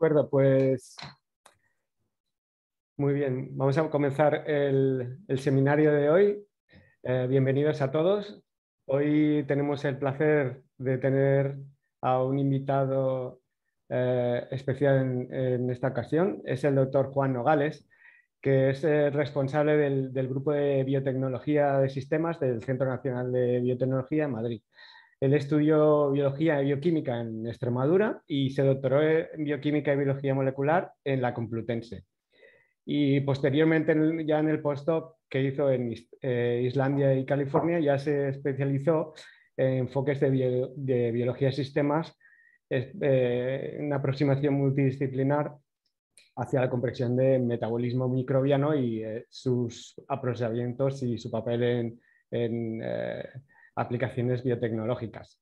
acuerdo, pues muy bien. Vamos a comenzar el seminario de hoy. Bienvenidos a todos. Hoy tenemos el placer de tener a un invitado especial en esta ocasión. Es el doctor Juan Nogales, que es responsable del grupo de biotecnología de sistemas del Centro Nacional de Biotecnología en Madrid. Él estudió biología y bioquímica en Extremadura y se doctoró en bioquímica y biología molecular en la Complutense. Y posteriormente, ya en el postdoc que hizo en Islandia y California, ya se especializó en enfoques de biología de sistemas, una aproximación multidisciplinar hacia la comprensión del metabolismo microbiano y sus aprovechamientos y su papel en aplicaciones biotecnológicas.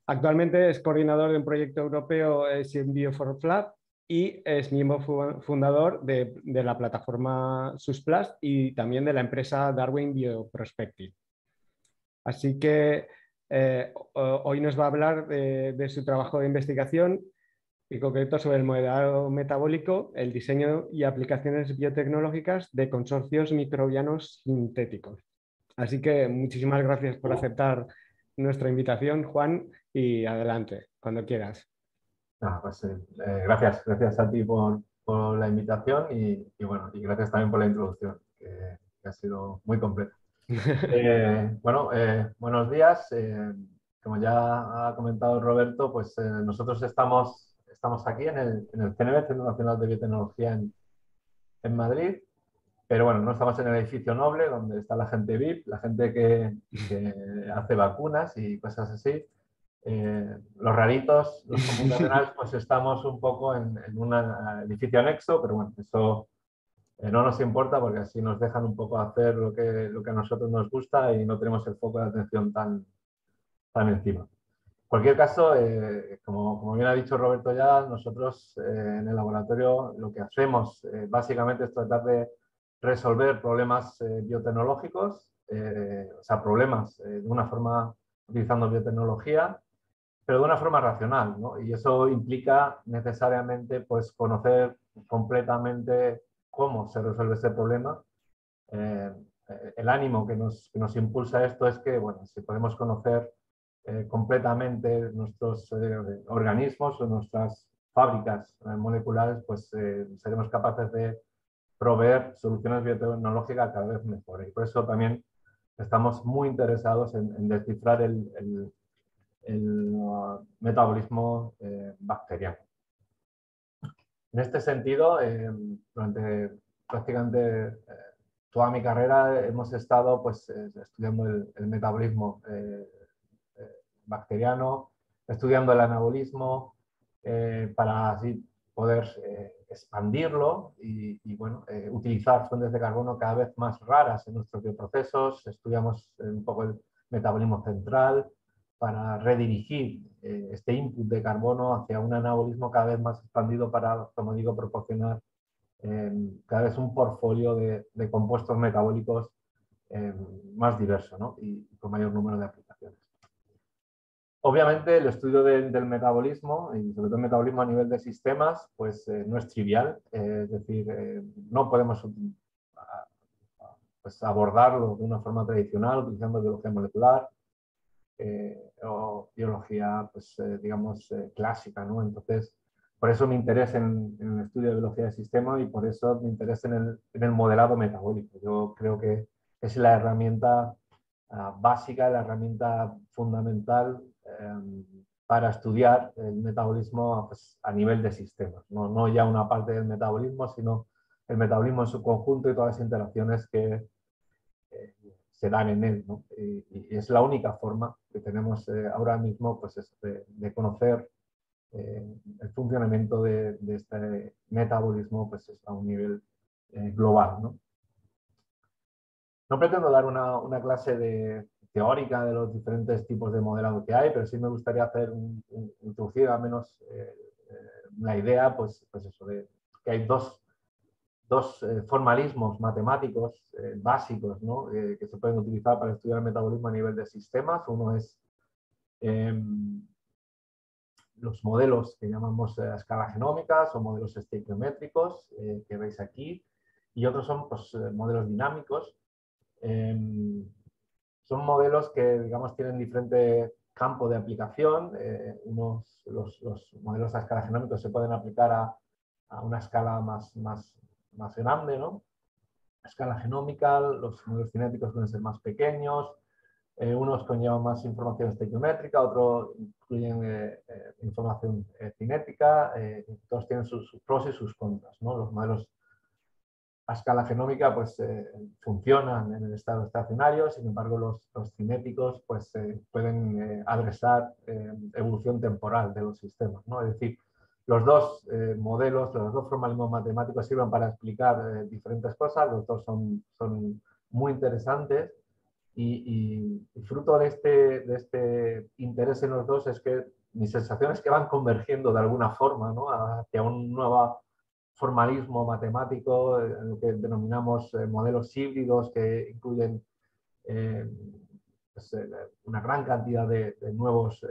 Actualmente es coordinador de un proyecto europeo SynBio4Lab y es miembro fundador de la plataforma SUSPLAST y también de la empresa Darwin Bioprospective. Así que hoy nos va a hablar de su trabajo de investigación, en concreto sobre el modelado metabólico, el diseño y aplicaciones biotecnológicas de consorcios microbianos sintéticos. Así que muchísimas gracias por aceptar nuestra invitación, Juan, y adelante, cuando quieras. Gracias a ti por la invitación y gracias también por la introducción, que ha sido muy completa. Buenos días. Como ya ha comentado Roberto, pues nosotros estamos aquí en el CNB, Centro Nacional de Biotecnología en Madrid, pero bueno, no estamos en el edificio noble donde está la gente VIP, la gente que hace vacunas y cosas así. Los raritos, los computacionales, pues estamos un poco en un edificio anexo, pero bueno, eso no nos importa porque así nos dejan un poco hacer lo que a nosotros nos gusta y no tenemos el foco de atención tan encima. En cualquier caso, como bien ha dicho Roberto ya, nosotros en el laboratorio lo que hacemos básicamente es tratar de resolver problemas biotecnológicos, o sea, problemas de una forma utilizando biotecnología, pero de una forma racional, ¿no? Y eso implica necesariamente pues, conocer completamente cómo se resuelve ese problema. El ánimo que nos impulsa esto es que, bueno, si podemos conocer completamente nuestros organismos o nuestras fábricas moleculares, pues seremos capaces de proveer soluciones biotecnológicas cada vez mejores. Y por eso también estamos muy interesados en descifrar el metabolismo bacteriano. En este sentido, durante prácticamente toda mi carrera hemos estado pues, estudiando el metabolismo bacteriano, estudiando el anabolismo para así poder expandirlo y utilizar fuentes de carbono cada vez más raras en nuestros bioprocesos. Estudiamos un poco el metabolismo central para redirigir este input de carbono hacia un anabolismo cada vez más expandido para, como digo, proporcionar cada vez un portfolio de compuestos metabólicos más diverso, ¿no? y con mayor número de aplicaciones. Obviamente el estudio del metabolismo, y sobre todo el metabolismo a nivel de sistemas, pues no es trivial, es decir, no podemos pues, abordarlo de una forma tradicional utilizando biología molecular o biología, pues, digamos, clásica, ¿no? Entonces, por eso mi interés en el estudio de biología de sistemas y por eso mi interés en el modelado metabólico. Yo creo que es la herramienta básica, la herramienta fundamental para estudiar el metabolismo pues, a nivel de sistemas. No ya una parte del metabolismo, sino el metabolismo en su conjunto y todas las interacciones que se dan en él, ¿no? Y es la única forma que tenemos ahora mismo pues, de conocer el funcionamiento de este metabolismo pues, a un nivel global, ¿no? No pretendo dar una clase teórica de los diferentes tipos de modelado que hay, pero sí me gustaría hacer introducir al menos la idea pues eso, de que hay dos formalismos matemáticos básicos, ¿no? Que se pueden utilizar para estudiar el metabolismo a nivel de sistemas. Uno es los modelos que llamamos a escala genómicas o modelos estequiométricos que veis aquí, y otros son pues, modelos dinámicos. Son modelos que, digamos, tienen diferente campo de aplicación. Los modelos a escala genómica se pueden aplicar a una escala más grande, ¿no? A escala genómica, los modelos cinéticos pueden ser más pequeños. Unos conllevan más información estequiométrica, otros incluyen información cinética. Todos tienen sus pros y sus contras, ¿no? Los modelos a escala genómica pues, funcionan en el estado estacionario, sin embargo los cinéticos pues, pueden adresar evolución temporal de los sistemas, ¿no? Es decir, los dos modelos, los dos formalismos matemáticos sirven para explicar diferentes cosas, los dos son muy interesantes y fruto de este interés en los dos es que mi sensación es que van convergiendo de alguna forma, ¿no? Hacia un nuevo formalismo matemático, en lo que denominamos modelos híbridos que incluyen pues, una gran cantidad de nuevos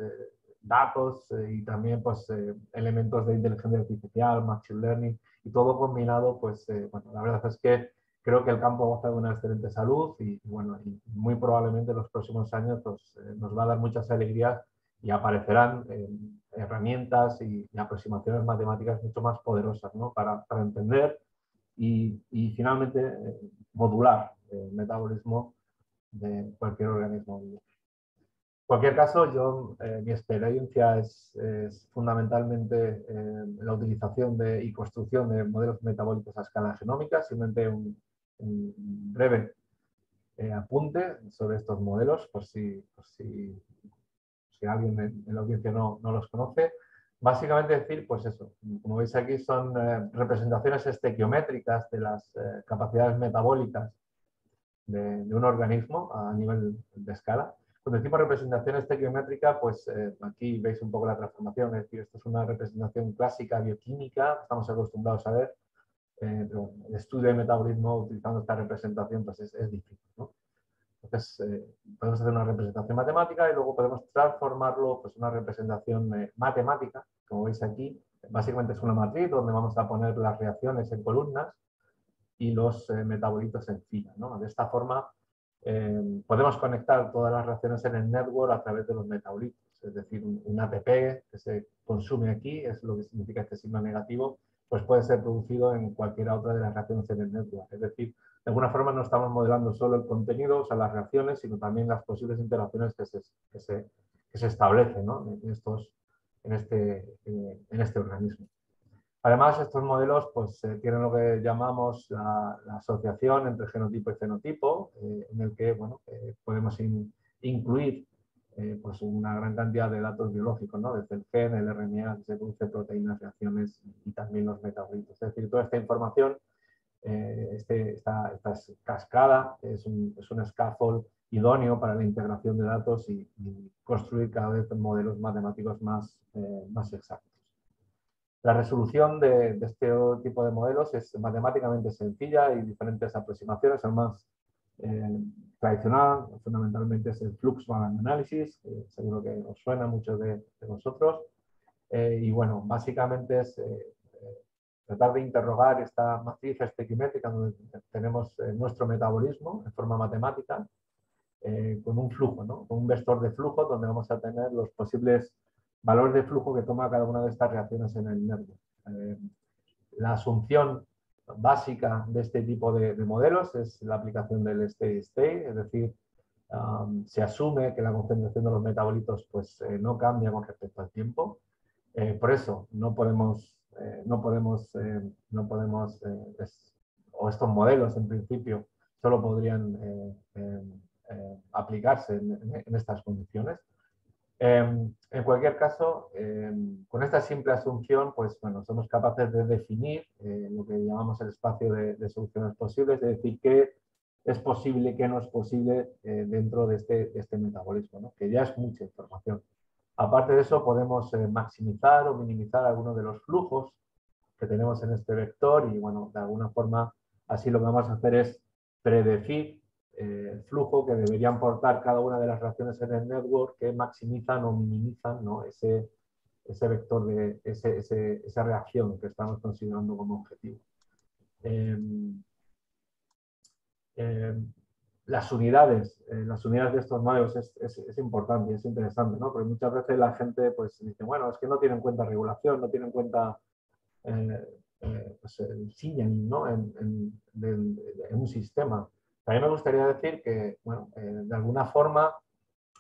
datos y también pues, elementos de inteligencia artificial, machine learning y todo combinado, pues bueno, la verdad es que creo que el campo goza de una excelente salud y bueno, y muy probablemente en los próximos años pues, nos va a dar muchas alegrías y aparecerán herramientas y aproximaciones matemáticas mucho más poderosas, ¿no? Para entender y finalmente modular el metabolismo de cualquier organismo vivo. En cualquier caso, mi experiencia es fundamentalmente la utilización y construcción de modelos metabólicos a escala genómica. Simplemente un breve apunte sobre estos modelos, por si alguien en la audiencia no los conoce. Básicamente decir, pues eso, como veis aquí son representaciones estequiométricas de las capacidades metabólicas de un organismo a nivel de escala. Cuando decimos representación estequiométrica, pues aquí veis un poco la transformación, es decir, esto es una representación clásica bioquímica, estamos acostumbrados a ver, pero el estudio de metabolismo utilizando esta representación pues es difícil, ¿no? Entonces, podemos hacer una representación matemática y luego podemos transformarlo pues, en una representación matemática, como veis aquí. Básicamente es una matriz donde vamos a poner las reacciones en columnas y los metabolitos en fila, ¿no? De esta forma podemos conectar todas las reacciones en el network a través de los metabolitos. Es decir, un ATP que se consume aquí, es lo que significa este signo negativo, pues puede ser producido en cualquiera otra de las reacciones en el network. Es decir, de alguna forma no estamos modelando solo el contenido, o sea, las reacciones, sino también las posibles interacciones que se establecen, ¿no? en este organismo. Además, estos modelos pues, tienen lo que llamamos la asociación entre genotipo y fenotipo, en el que bueno, podemos incluir pues una gran cantidad de datos biológicos, ¿no? Desde el gen, el RNA, que se produce proteínas, reacciones y también los metabolitos. Es decir, toda esta información, esta cascada es un scaffold idóneo para la integración de datos y construir cada vez modelos matemáticos más exactos. La resolución de este tipo de modelos es matemáticamente sencilla y diferentes aproximaciones. El más tradicional, fundamentalmente, es el Fluxbalan Analysis, seguro que os suena a muchos de vosotros. Y bueno, básicamente es tratar de interrogar esta matriz estequiométrica donde tenemos nuestro metabolismo en forma matemática con un flujo, ¿no? Con un vector de flujo donde vamos a tener los posibles valor de flujo que toma cada una de estas reacciones en el network. La asunción básica de este tipo de modelos es la aplicación del steady state, es decir, se asume que la concentración de los metabolitos pues, no cambia con respecto al tiempo. Por eso o estos modelos en principio solo podrían aplicarse en estas condiciones. En cualquier caso, con esta simple asunción, pues bueno, somos capaces de definir lo que llamamos el espacio de soluciones posibles, es decir, qué es posible y qué no es posible dentro de este metabolismo, ¿no? Que ya es mucha información. Aparte de eso, podemos maximizar o minimizar algunos de los flujos que tenemos en este vector y, bueno, de alguna forma, así lo que vamos a hacer es predecir el flujo que deberían portar cada una de las reacciones en el network que maximizan o minimizan, ¿no? ese vector de esa reacción que estamos considerando como objetivo. Las unidades de estos modelos es importante y es interesante, ¿no? Porque muchas veces la gente pues dice, bueno, es que no tiene en cuenta regulación, no tiene en cuenta pues el signaling, ¿no? en un sistema. A mí me gustaría decir que, bueno, de alguna forma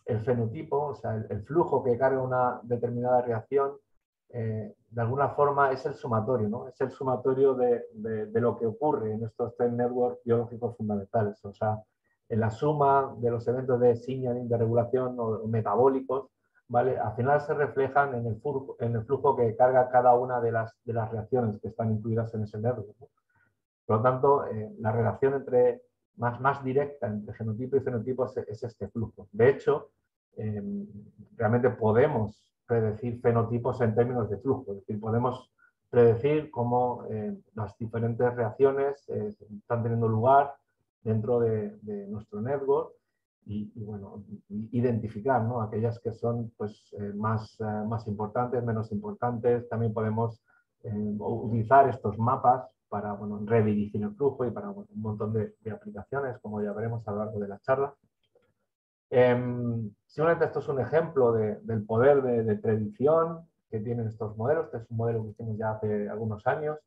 el fenotipo, o sea, el flujo que carga una determinada reacción, de alguna forma es el sumatorio, ¿no? Es el sumatorio de lo que ocurre en estos tres networks biológicos fundamentales. O sea, en la suma de los eventos de signaling, de regulación o metabólicos, ¿vale? Al final se reflejan en el flujo que carga cada una de las reacciones que están incluidas en ese network, ¿no? Por lo tanto, la relación más directa entre genotipo y fenotipo es este flujo. De hecho, realmente podemos predecir fenotipos en términos de flujo, es decir, podemos predecir cómo las diferentes reacciones están teniendo lugar dentro de nuestro network y bueno, identificar, ¿no? Aquellas que son pues, más importantes, menos importantes. También podemos utilizar estos mapas para, bueno, redirigir el flujo y para, bueno, un montón de aplicaciones, como ya veremos a lo largo de la charla. Simplemente esto es un ejemplo del poder de predicción que tienen estos modelos. Este es un modelo que hicimos ya hace algunos años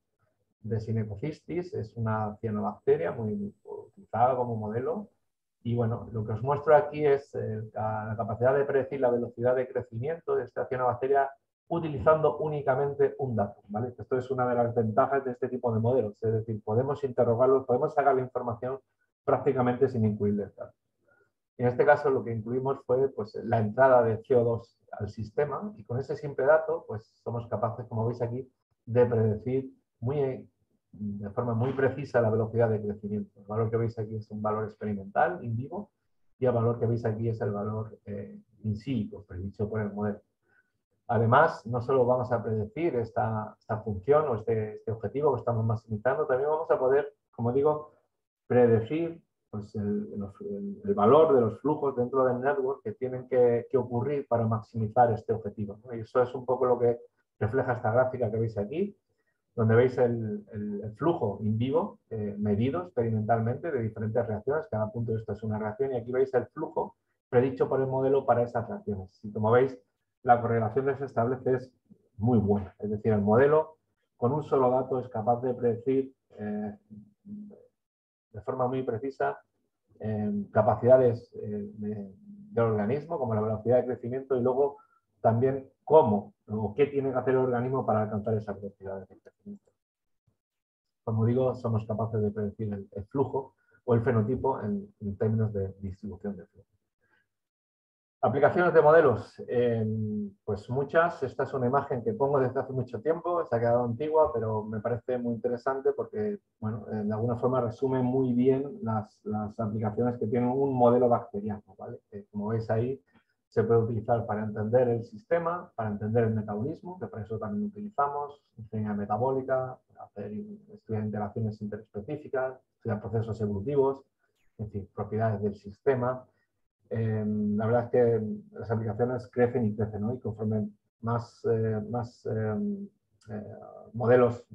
de Synechocistis. Es una cianobacteria muy utilizada como modelo. Y bueno, lo que os muestro aquí es la capacidad de predecir la velocidad de crecimiento de esta cianobacteria utilizando únicamente un dato, ¿vale? Esto es una de las ventajas de este tipo de modelos. Es decir, podemos interrogarlos, podemos sacar la información prácticamente sin incluirle datos. En este caso lo que incluimos fue pues, la entrada de CO2 al sistema y con ese simple dato pues, somos capaces, como veis aquí, de predecir de forma muy precisa la velocidad de crecimiento. El valor que veis aquí es un valor experimental, in vivo, y el valor que veis aquí es el valor in situ, predicho por el modelo. Además, no solo vamos a predecir esta función o este objetivo que estamos maximizando, también vamos a poder, como digo, predecir pues, el valor de los flujos dentro del network que tienen que ocurrir para maximizar este objetivo, ¿no? Y eso es un poco lo que refleja esta gráfica que veis aquí, donde veis el flujo in vivo medido experimentalmente de diferentes reacciones. Cada punto de esto es una reacción y aquí veis el flujo predicho por el modelo para esas reacciones. Y como veis, la correlación que se establece es muy buena. Es decir, el modelo con un solo dato es capaz de predecir de forma muy precisa capacidades del organismo, como la velocidad de crecimiento, y luego también cómo o qué tiene que hacer el organismo para alcanzar esa velocidad de crecimiento. Como digo, somos capaces de predecir el flujo o el fenotipo en términos de distribución de flujo. Aplicaciones de modelos, pues muchas. Esta es una imagen que pongo desde hace mucho tiempo, se ha quedado antigua, pero me parece muy interesante porque, bueno, de alguna forma resume muy bien las aplicaciones que tiene un modelo bacteriano, ¿vale? Como veis ahí, se puede utilizar para entender el sistema, para entender el metabolismo, que para eso también utilizamos, ingeniería metabólica, estudiar interacciones interespecíficas, estudiar procesos evolutivos, en fin, propiedades del sistema. La verdad es que las aplicaciones crecen y crecen, ¿no? Y conforme más modelos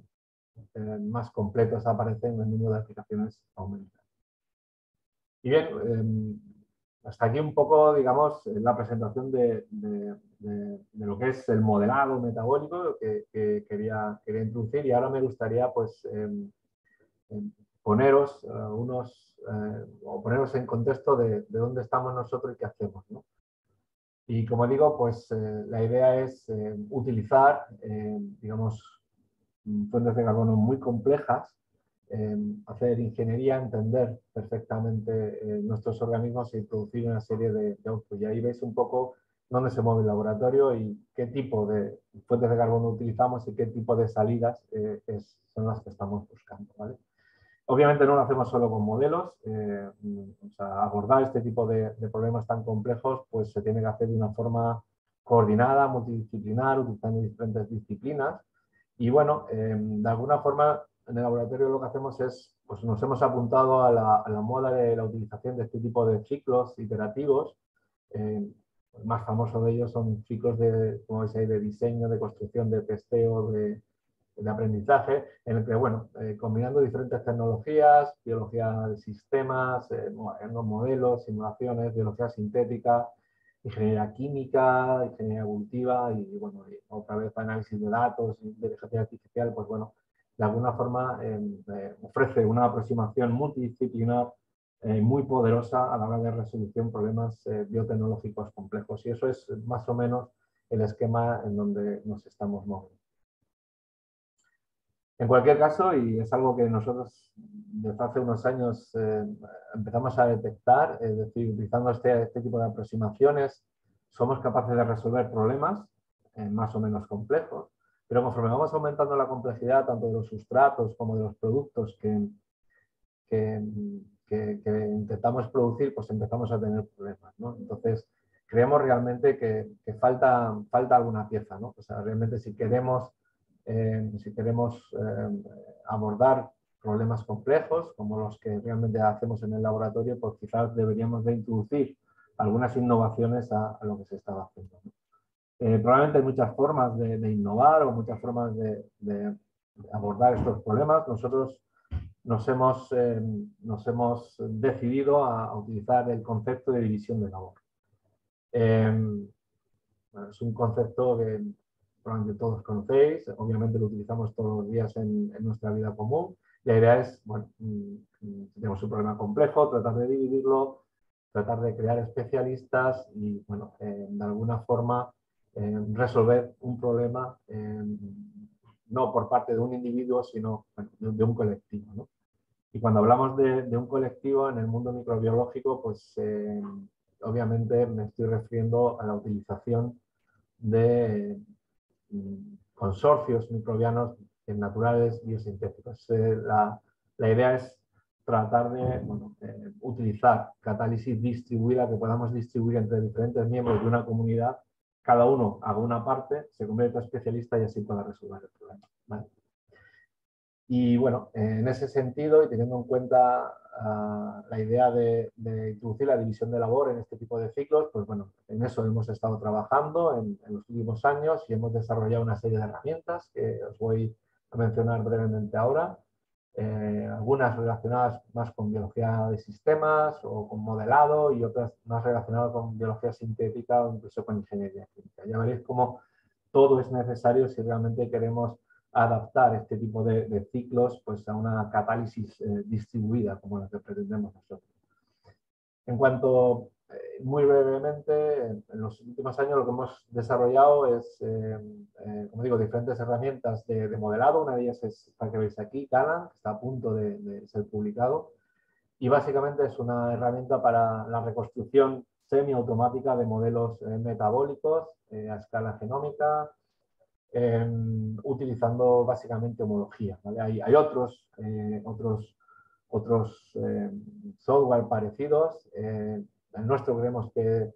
más completos aparecen, el número de aplicaciones aumenta. Y bien, hasta aquí un poco, digamos, la presentación de lo que es el modelado metabólico que quería introducir, y ahora me gustaría pues poneros o poneros en contexto de dónde estamos nosotros y qué hacemos, ¿no? Y como digo, pues la idea es utilizar, digamos, fuentes de carbono muy complejas, hacer ingeniería, entender perfectamente nuestros organismos y producir una serie de outputs. Y ahí veis un poco dónde se mueve el laboratorio y qué tipo de fuentes de carbono utilizamos y qué tipo de salidas son las que estamos buscando, ¿vale? Obviamente no lo hacemos solo con modelos, o sea, abordar este tipo de problemas tan complejos pues se tiene que hacer de una forma coordinada, multidisciplinar, utilizando diferentes disciplinas. Y bueno, de alguna forma en el laboratorio lo que hacemos es, pues nos hemos apuntado a la moda de la utilización de este tipo de ciclos iterativos El más famoso de ellos son ciclos de, como veis ahí, de diseño, de construcción, de testeo, de aprendizaje, en el que, bueno, combinando diferentes tecnologías, biología de sistemas, modelos, simulaciones, biología sintética, ingeniería química, ingeniería evolutiva y, bueno, y otra vez análisis de datos, inteligencia artificial, pues bueno, de alguna forma ofrece una aproximación multidisciplinar muy poderosa a la hora de resolución de problemas biotecnológicos complejos. Y eso es más o menos el esquema en donde nos estamos moviendo. En cualquier caso, y es algo que nosotros desde hace unos años empezamos a detectar, es decir, utilizando este tipo de aproximaciones, somos capaces de resolver problemas más o menos complejos, pero conforme vamos aumentando la complejidad tanto de los sustratos como de los productos que, que intentamos producir, pues empezamos a tener problemas, ¿no? Entonces, creemos realmente que falta alguna pieza, ¿no? O sea, realmente si queremos abordar problemas complejos, como los que realmente hacemos en el laboratorio, pues quizás deberíamos de introducir algunas innovaciones a lo que se estaba haciendo, ¿no? Probablemente hay muchas formas de innovar o muchas formas de abordar estos problemas. Nosotros nos hemos decidido a utilizar el concepto de división de labor. Bueno, es un concepto que probablemente todos conocéis, obviamente lo utilizamos todos los días en nuestra vida común. La idea es, bueno, si tenemos un problema complejo, tratar de dividirlo, tratar de crear especialistas y, bueno, de alguna forma resolver un problema no por parte de un individuo, sino, bueno, de un colectivo, ¿no? Y cuando hablamos de un colectivo en el mundo microbiológico, pues obviamente me estoy refiriendo a la utilización de consorcios microbianos naturales biosintéticos. La idea es tratar de, bueno, utilizar catálisis distribuida, que podamos distribuir entre diferentes miembros de una comunidad, cada uno haga una parte, se convierta en especialista y así pueda resolver el problema, ¿vale? Y bueno, en ese sentido, y teniendo en cuenta la idea de introducir la división de labor en este tipo de ciclos, pues bueno, en eso hemos estado trabajando en los últimos años y hemos desarrollado una serie de herramientas que os voy a mencionar brevemente ahora. Algunas relacionadas más con biología de sistemas o con modelado y otras más relacionadas con biología sintética o incluso con ingeniería química. Ya veréis cómo todo es necesario si realmente queremos adaptar este tipo de ciclos pues, a una catálisis distribuida como la que pretendemos nosotros. En cuanto, muy brevemente, en los últimos años lo que hemos desarrollado es, como digo, diferentes herramientas de modelado. Una de ellas es la que veis aquí, Calan, que está a punto de ser publicado. Y básicamente es una herramienta para la reconstrucción semiautomática de modelos metabólicos a escala genómica, utilizando básicamente homología, ¿vale? Hay otros software parecidos. El nuestro creemos que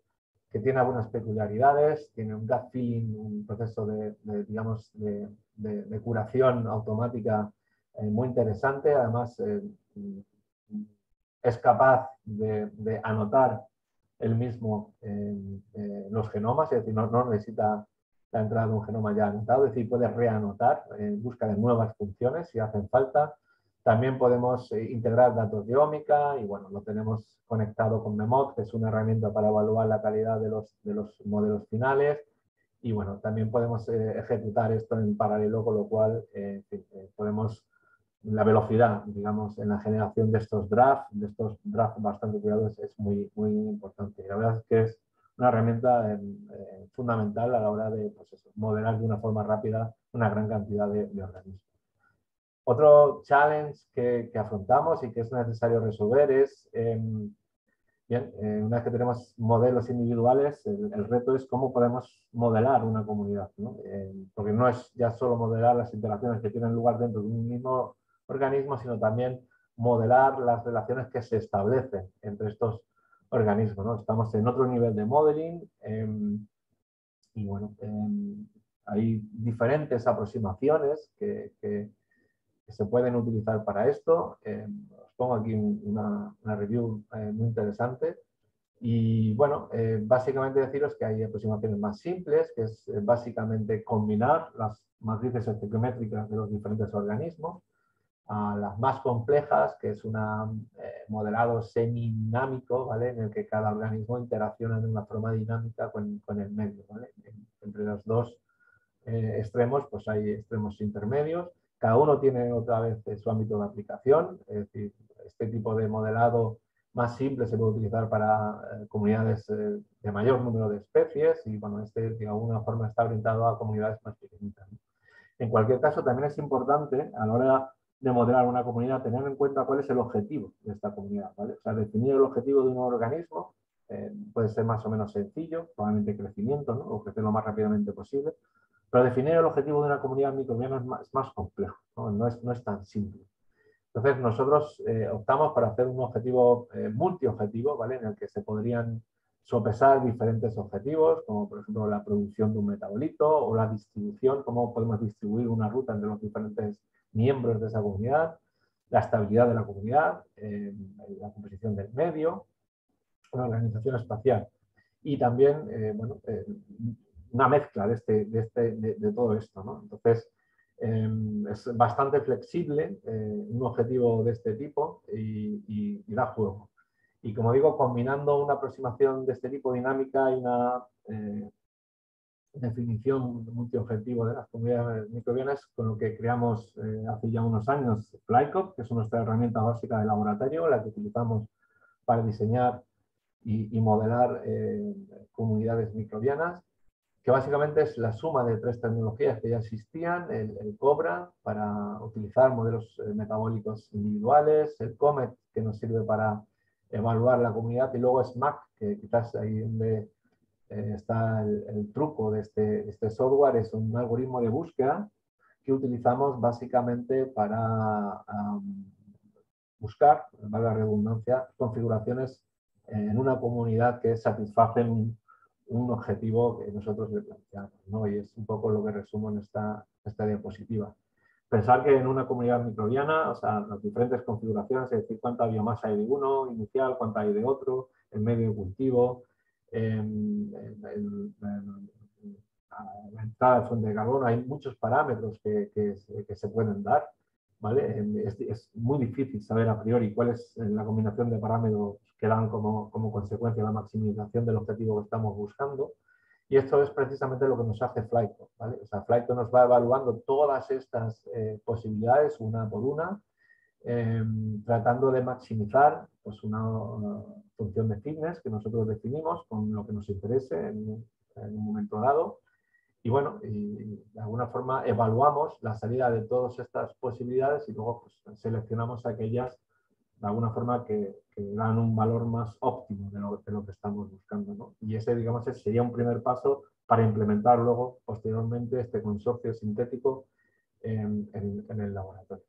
tiene algunas peculiaridades, tiene un gut feeling, un proceso digamos, de curación automática muy interesante. Además, es capaz de anotar él mismo los genomas, es decir, no necesita la entrada de un genoma ya anotado, es decir, puede reanotar en busca de nuevas funciones si hacen falta. También podemos integrar datos de ómica y, bueno, lo tenemos conectado con Memod, que es una herramienta para evaluar la calidad de los modelos finales. Y, bueno, también podemos ejecutar esto en paralelo, con lo cual en fin, podemos la velocidad, digamos, en la generación de estos drafts bastante cuidados es muy, muy importante. La verdad es que es una herramienta fundamental a la hora de, pues eso, modelar de una forma rápida una gran cantidad de organismos. Otro challenge que afrontamos y que es necesario resolver es, una vez que tenemos modelos individuales, el reto es cómo podemos modelar una comunidad, ¿no? Porque no es ya solo modelar las interacciones que tienen lugar dentro de un mismo organismos, sino también modelar las relaciones que se establecen entre estos organismos, ¿no? Estamos en otro nivel de modeling y, bueno, hay diferentes aproximaciones que se pueden utilizar para esto. Os pongo aquí una review muy interesante Y bueno, básicamente deciros que hay aproximaciones más simples, que es básicamente combinar las matrices estequiométricas de los diferentes organismos, a las más complejas, que es un modelado semidinámico, ¿vale? En el que cada organismo interacciona de una forma dinámica con el medio, ¿vale? Entre los dos extremos, pues hay extremos intermedios. Cada uno tiene otra vez su ámbito de aplicación, es decir, este tipo de modelado más simple se puede utilizar para comunidades de mayor número de especies y, bueno, este de alguna forma está orientado a comunidades más pequeñitas, ¿no? En cualquier caso, también es importante a la hora de modelar una comunidad tener en cuenta cuál es el objetivo de esta comunidad, ¿vale? O sea, definir el objetivo de un organismo puede ser más o menos sencillo, probablemente crecimiento, ¿no? O crecer lo más rápidamente posible, pero definir el objetivo de una comunidad microbiana es más complejo, ¿no? No es tan simple. Entonces, nosotros optamos para hacer un objetivo multiobjetivo, ¿vale? En el que se podrían sopesar diferentes objetivos, como por ejemplo la producción de un metabolito o la distribución, cómo podemos distribuir una ruta entre los diferentes miembros de esa comunidad, la estabilidad de la comunidad, la composición del medio, la organización espacial y también, bueno, una mezcla de todo esto, ¿no? Entonces, es bastante flexible un objetivo de este tipo y da juego. Y como digo, combinando una aproximación de este tipo dinámica y una definición multiobjetivo de las comunidades microbianas, con lo que creamos hace ya unos años FlyCop, que es nuestra herramienta básica de laboratorio, la que utilizamos para diseñar y modelar comunidades microbianas, que básicamente es la suma de tres tecnologías que ya existían: el COBRA para utilizar modelos metabólicos individuales, el COMET que nos sirve para evaluar la comunidad, y luego SMAC, que quizás ahí donde está el truco de este software, es un algoritmo de búsqueda que utilizamos básicamente para buscar, valga la redundancia, configuraciones en una comunidad que satisfacen un objetivo que nosotros le planteamos, ¿no? Y es un poco lo que resumo en esta diapositiva. Pensar que en una comunidad microbiana, o sea, las diferentes configuraciones, es decir, cuánta biomasa hay de uno inicial, cuánta hay de otro, el medio de cultivo, la entrada de fuente de carbono, hay muchos parámetros que se pueden dar, ¿vale? Es muy difícil saber a priori cuál es la combinación de parámetros que dan como consecuencia la maximización del objetivo que estamos buscando. Y esto es precisamente lo que nos hace Flyco, ¿vale? O sea, Flyco nos va evaluando todas estas posibilidades una por una, tratando de maximizar pues, una función de fitness que nosotros definimos con lo que nos interese en un momento dado. Y bueno, y de alguna forma evaluamos la salida de todas estas posibilidades y luego pues, seleccionamos aquellas de alguna forma que dan un valor más óptimo de lo que estamos buscando, ¿no? Y ese, digamos, sería un primer paso para implementar luego, posteriormente, este consorcio sintético en el laboratorio.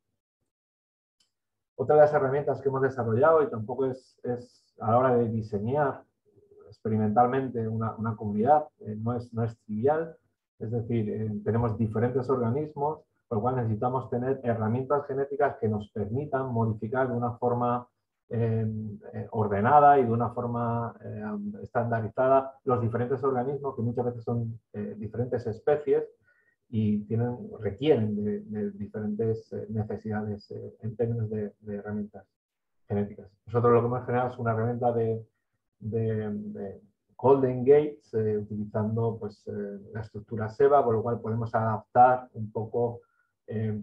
Otra de las herramientas que hemos desarrollado, y tampoco es a la hora de diseñar experimentalmente una comunidad, no es trivial, es decir, tenemos diferentes organismos, por lo cual necesitamos tener herramientas genéticas que nos permitan modificar de una forma ordenada y de una forma estandarizada los diferentes organismos, que muchas veces son diferentes especies y requieren de diferentes necesidades en términos de herramientas genéticas. Nosotros lo que hemos generado es una herramienta de Golden Gates, utilizando pues, la estructura SEBA, por lo cual podemos adaptar un poco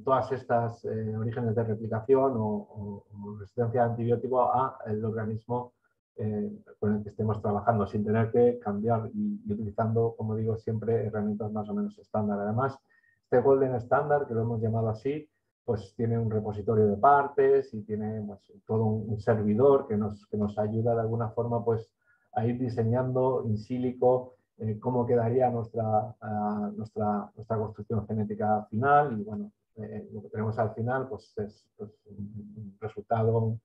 todas estas orígenes de replicación o resistencia a antibiótico al organismo con el que estemos trabajando, sin tener que cambiar y utilizando, como digo, siempre herramientas más o menos estándar. Además, este Golden Standard, que lo hemos llamado así, pues tiene un repositorio de partes y tiene pues, todo un servidor que nos ayuda de alguna forma pues, a ir diseñando in silico cómo quedaría nuestra construcción genética final. Y bueno, lo que tenemos al final pues, es pues, un resultado,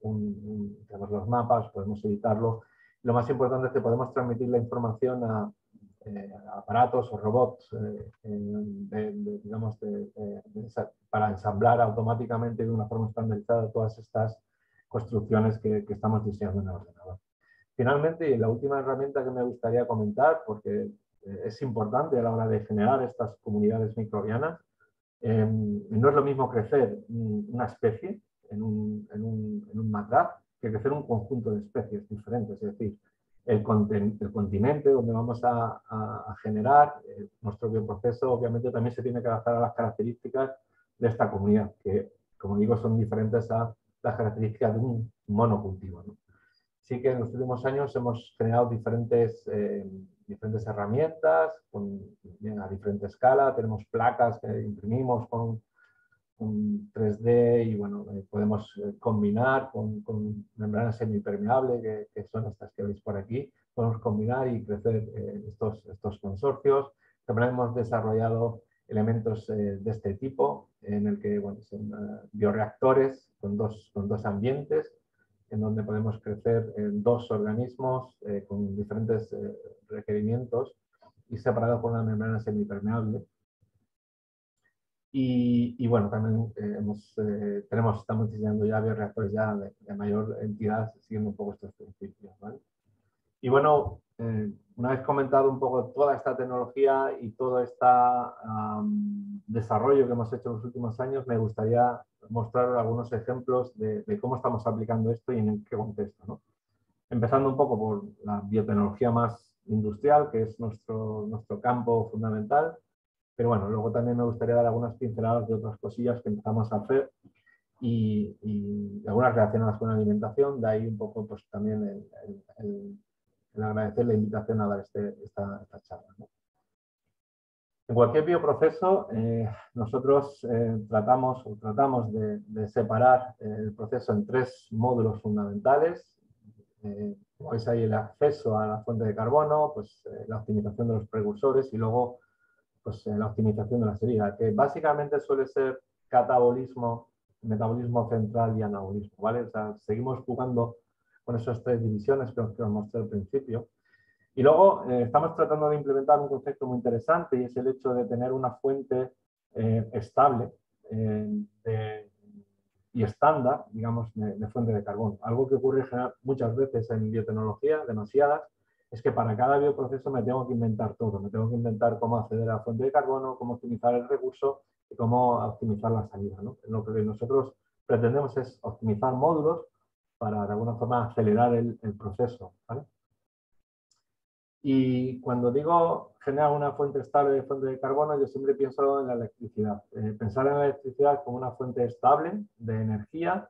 tenemos los mapas, podemos editarlo. Lo más importante es que podemos transmitir la información a aparatos o robots para ensamblar automáticamente de una forma estandarizada todas estas construcciones que estamos diseñando en el ordenador. Finalmente, la última herramienta que me gustaría comentar, porque es importante a la hora de generar estas comunidades microbianas, no es lo mismo crecer una especie en un MATLAB que crecer un conjunto de especies diferentes. Es decir, el continente donde vamos a generar nuestro bioproceso, obviamente también se tiene que adaptar a las características de esta comunidad, que, como digo, son diferentes a las características de un monocultivo, ¿no? Sí que en los últimos años hemos generado diferentes herramientas a diferente escala. Tenemos placas que imprimimos con 3D y bueno, podemos combinar con membranas semipermeables, que son estas que veis por aquí. Podemos combinar y crecer estos consorcios. También hemos desarrollado elementos de este tipo, en el que bueno, son bioreactores con dos ambientes, en donde podemos crecer dos organismos con diferentes requerimientos y separados por una membrana semipermeable. Y bueno, también estamos diseñando ya bioreactores ya de mayor entidad, siguiendo un poco estos principios, ¿vale? Y bueno, una vez comentado un poco toda esta tecnología y todo este desarrollo que hemos hecho en los últimos años, me gustaría mostrar algunos ejemplos de cómo estamos aplicando esto y en qué contexto, ¿no? Empezando un poco por la biotecnología más industrial, que es nuestro campo fundamental. Pero bueno, luego también me gustaría dar algunas pinceladas de otras cosillas que empezamos a hacer y algunas relacionadas con la alimentación. De ahí un poco pues también el agradecer la invitación a dar esta charla, ¿no? En cualquier bioproceso, nosotros tratamos de separar el proceso en tres módulos fundamentales. Como veis ahí, el acceso a la fuente de carbono, pues, la optimización de los precursores y luego pues, la optimización de la salida, que básicamente suele ser catabolismo, metabolismo central y anabolismo, ¿vale? O sea, seguimos jugando con esas tres divisiones que os mostré al principio. Y luego estamos tratando de implementar un concepto muy interesante y es el hecho de tener una fuente estable y estándar, digamos, de fuente de carbono. Algo que ocurre muchas veces en biotecnología, demasiadas, es que para cada bioproceso me tengo que inventar todo. Me tengo que inventar cómo acceder a la fuente de carbono, cómo optimizar el recurso y cómo optimizar la salida, ¿no? Lo que nosotros pretendemos es optimizar módulos para, de alguna forma, acelerar el proceso, ¿vale? Y cuando digo generar una fuente estable de fuente de carbono, yo siempre pienso en la electricidad. Pensar en la electricidad como una fuente estable de energía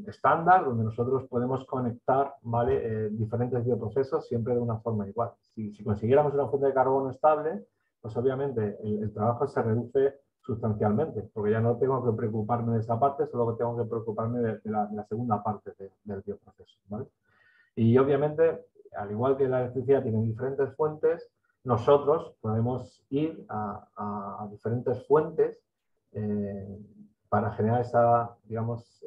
estándar, donde nosotros podemos conectar, ¿vale? Diferentes bioprocesos siempre de una forma igual. Si consiguiéramos una fuente de carbono estable, pues obviamente el trabajo se reduce sustancialmente, porque ya no tengo que preocuparme de esa parte, solo tengo que preocuparme de la segunda parte del bioproceso, ¿vale? Y obviamente, al igual que la electricidad tiene diferentes fuentes, nosotros podemos ir a diferentes fuentes para generar esa, digamos,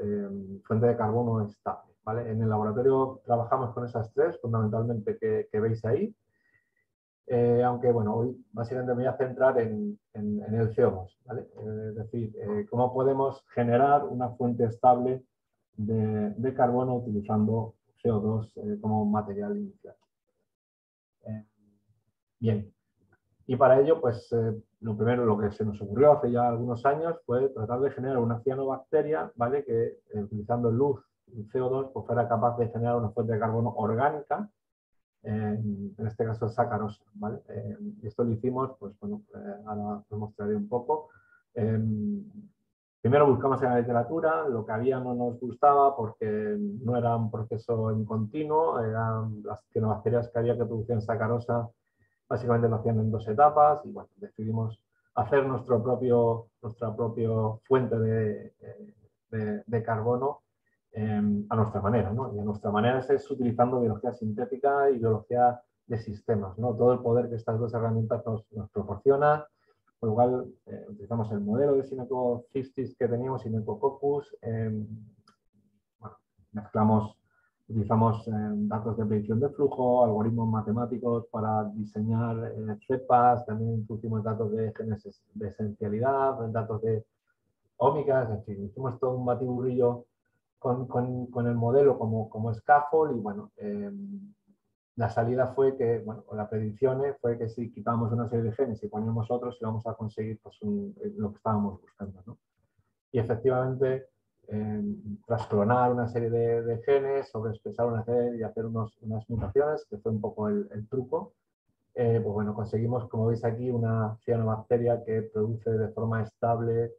fuente de carbono estable, ¿vale? En el laboratorio trabajamos con esas tres, fundamentalmente, que veis ahí. Aunque, bueno, hoy básicamente me voy a centrar en el CO2, ¿vale? Es decir, cómo podemos generar una fuente estable de carbono utilizando CO2 como material inicial. Bien, y para ello, pues lo primero, lo que se nos ocurrió hace ya algunos años fue tratar de generar una cianobacteria, ¿vale? Que utilizando luz y CO2 pues fuera capaz de generar una fuente de carbono orgánica, en este caso sacarosa, ¿vale? Y esto lo hicimos, pues bueno, ahora os mostraré un poco. Primero buscamos en la literatura, lo que había no nos gustaba porque no era un proceso en continuo, eran las cianobacterias que había que producían sacarosa, básicamente lo hacían en dos etapas y bueno, decidimos hacer nuestra propia fuente de carbono a nuestra manera, ¿no? Y a nuestra manera es utilizando biología sintética y biología de sistemas, ¿no? Todo el poder que estas dos herramientas nos proporcionan. Por lo cual, utilizamos el modelo de Syneco-Cystis que teníamos, Syneco-Coccus. Bueno, utilizamos datos de predicción de flujo, algoritmos matemáticos para diseñar cepas, también introducimos datos de genes de esencialidad, datos de ómicas, es decir, hicimos todo un batiburrillo con el modelo como scaffold y bueno, la salida fue que, bueno, o la predicción fue que si quitamos una serie de genes y poníamos otros íbamos a conseguir pues, lo que estábamos buscando, ¿no? Y efectivamente, tras clonar una serie de genes, sobreexpresar una serie y hacer unas mutaciones, que fue un poco el truco, pues bueno, conseguimos, como veis aquí, una cianobacteria que produce de forma estable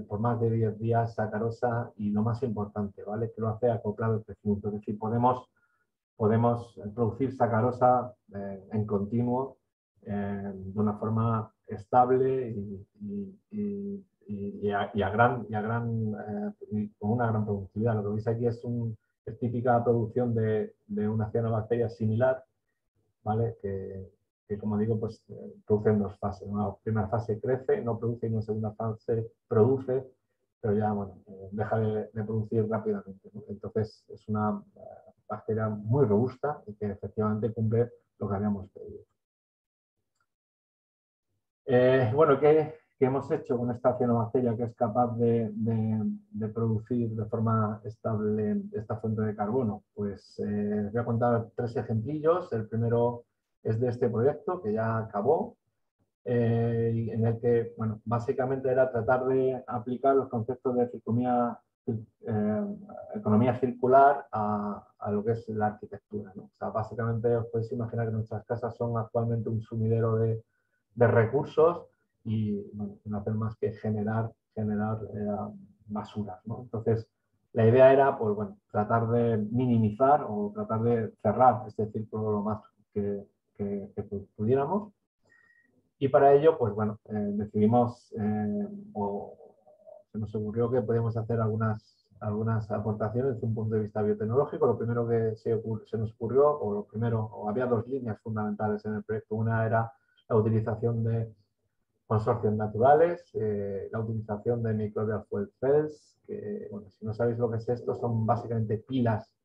por más de 10 días sacarosa y lo más importante, ¿vale? Que lo hace acoplado al crecimiento. Es decir, podemos producir sacarosa en continuo de una forma estable y con una gran productividad. Lo que veis aquí es típica producción de una cianobacteria similar, ¿vale? Que como digo, pues produce en dos fases. En una primera fase crece, no produce, y en una segunda fase produce, pero ya bueno, deja de producir rápidamente, ¿no? Entonces es una bacteria muy robusta y que efectivamente cumple lo que habíamos pedido. Bueno, ¿qué hemos hecho con esta cianobacteria que es capaz de producir de forma estable esta fuente de carbono? Pues os voy a contar 3 ejemplillos. El primero es de este proyecto que ya acabó, en el que, bueno, básicamente era tratar de aplicar los conceptos de economía circular a lo que es la arquitectura, ¿no? O sea, básicamente os podéis imaginar que nuestras casas son actualmente un sumidero de recursos y bueno, no hacen más que generar basuras, ¿no? Entonces, la idea era, pues bueno, tratar de minimizar o tratar de cerrar este círculo lo más que pudiéramos. Y para ello, pues bueno, decidimos o se nos ocurrió que podíamos hacer algunas aportaciones desde un punto de vista biotecnológico. Lo primero que se nos ocurrió, o había 2 líneas fundamentales en el proyecto. Una era la utilización de consorcios naturales, la utilización de microbial fuel cells, que, bueno, si no sabéis lo que es esto, son básicamente pilas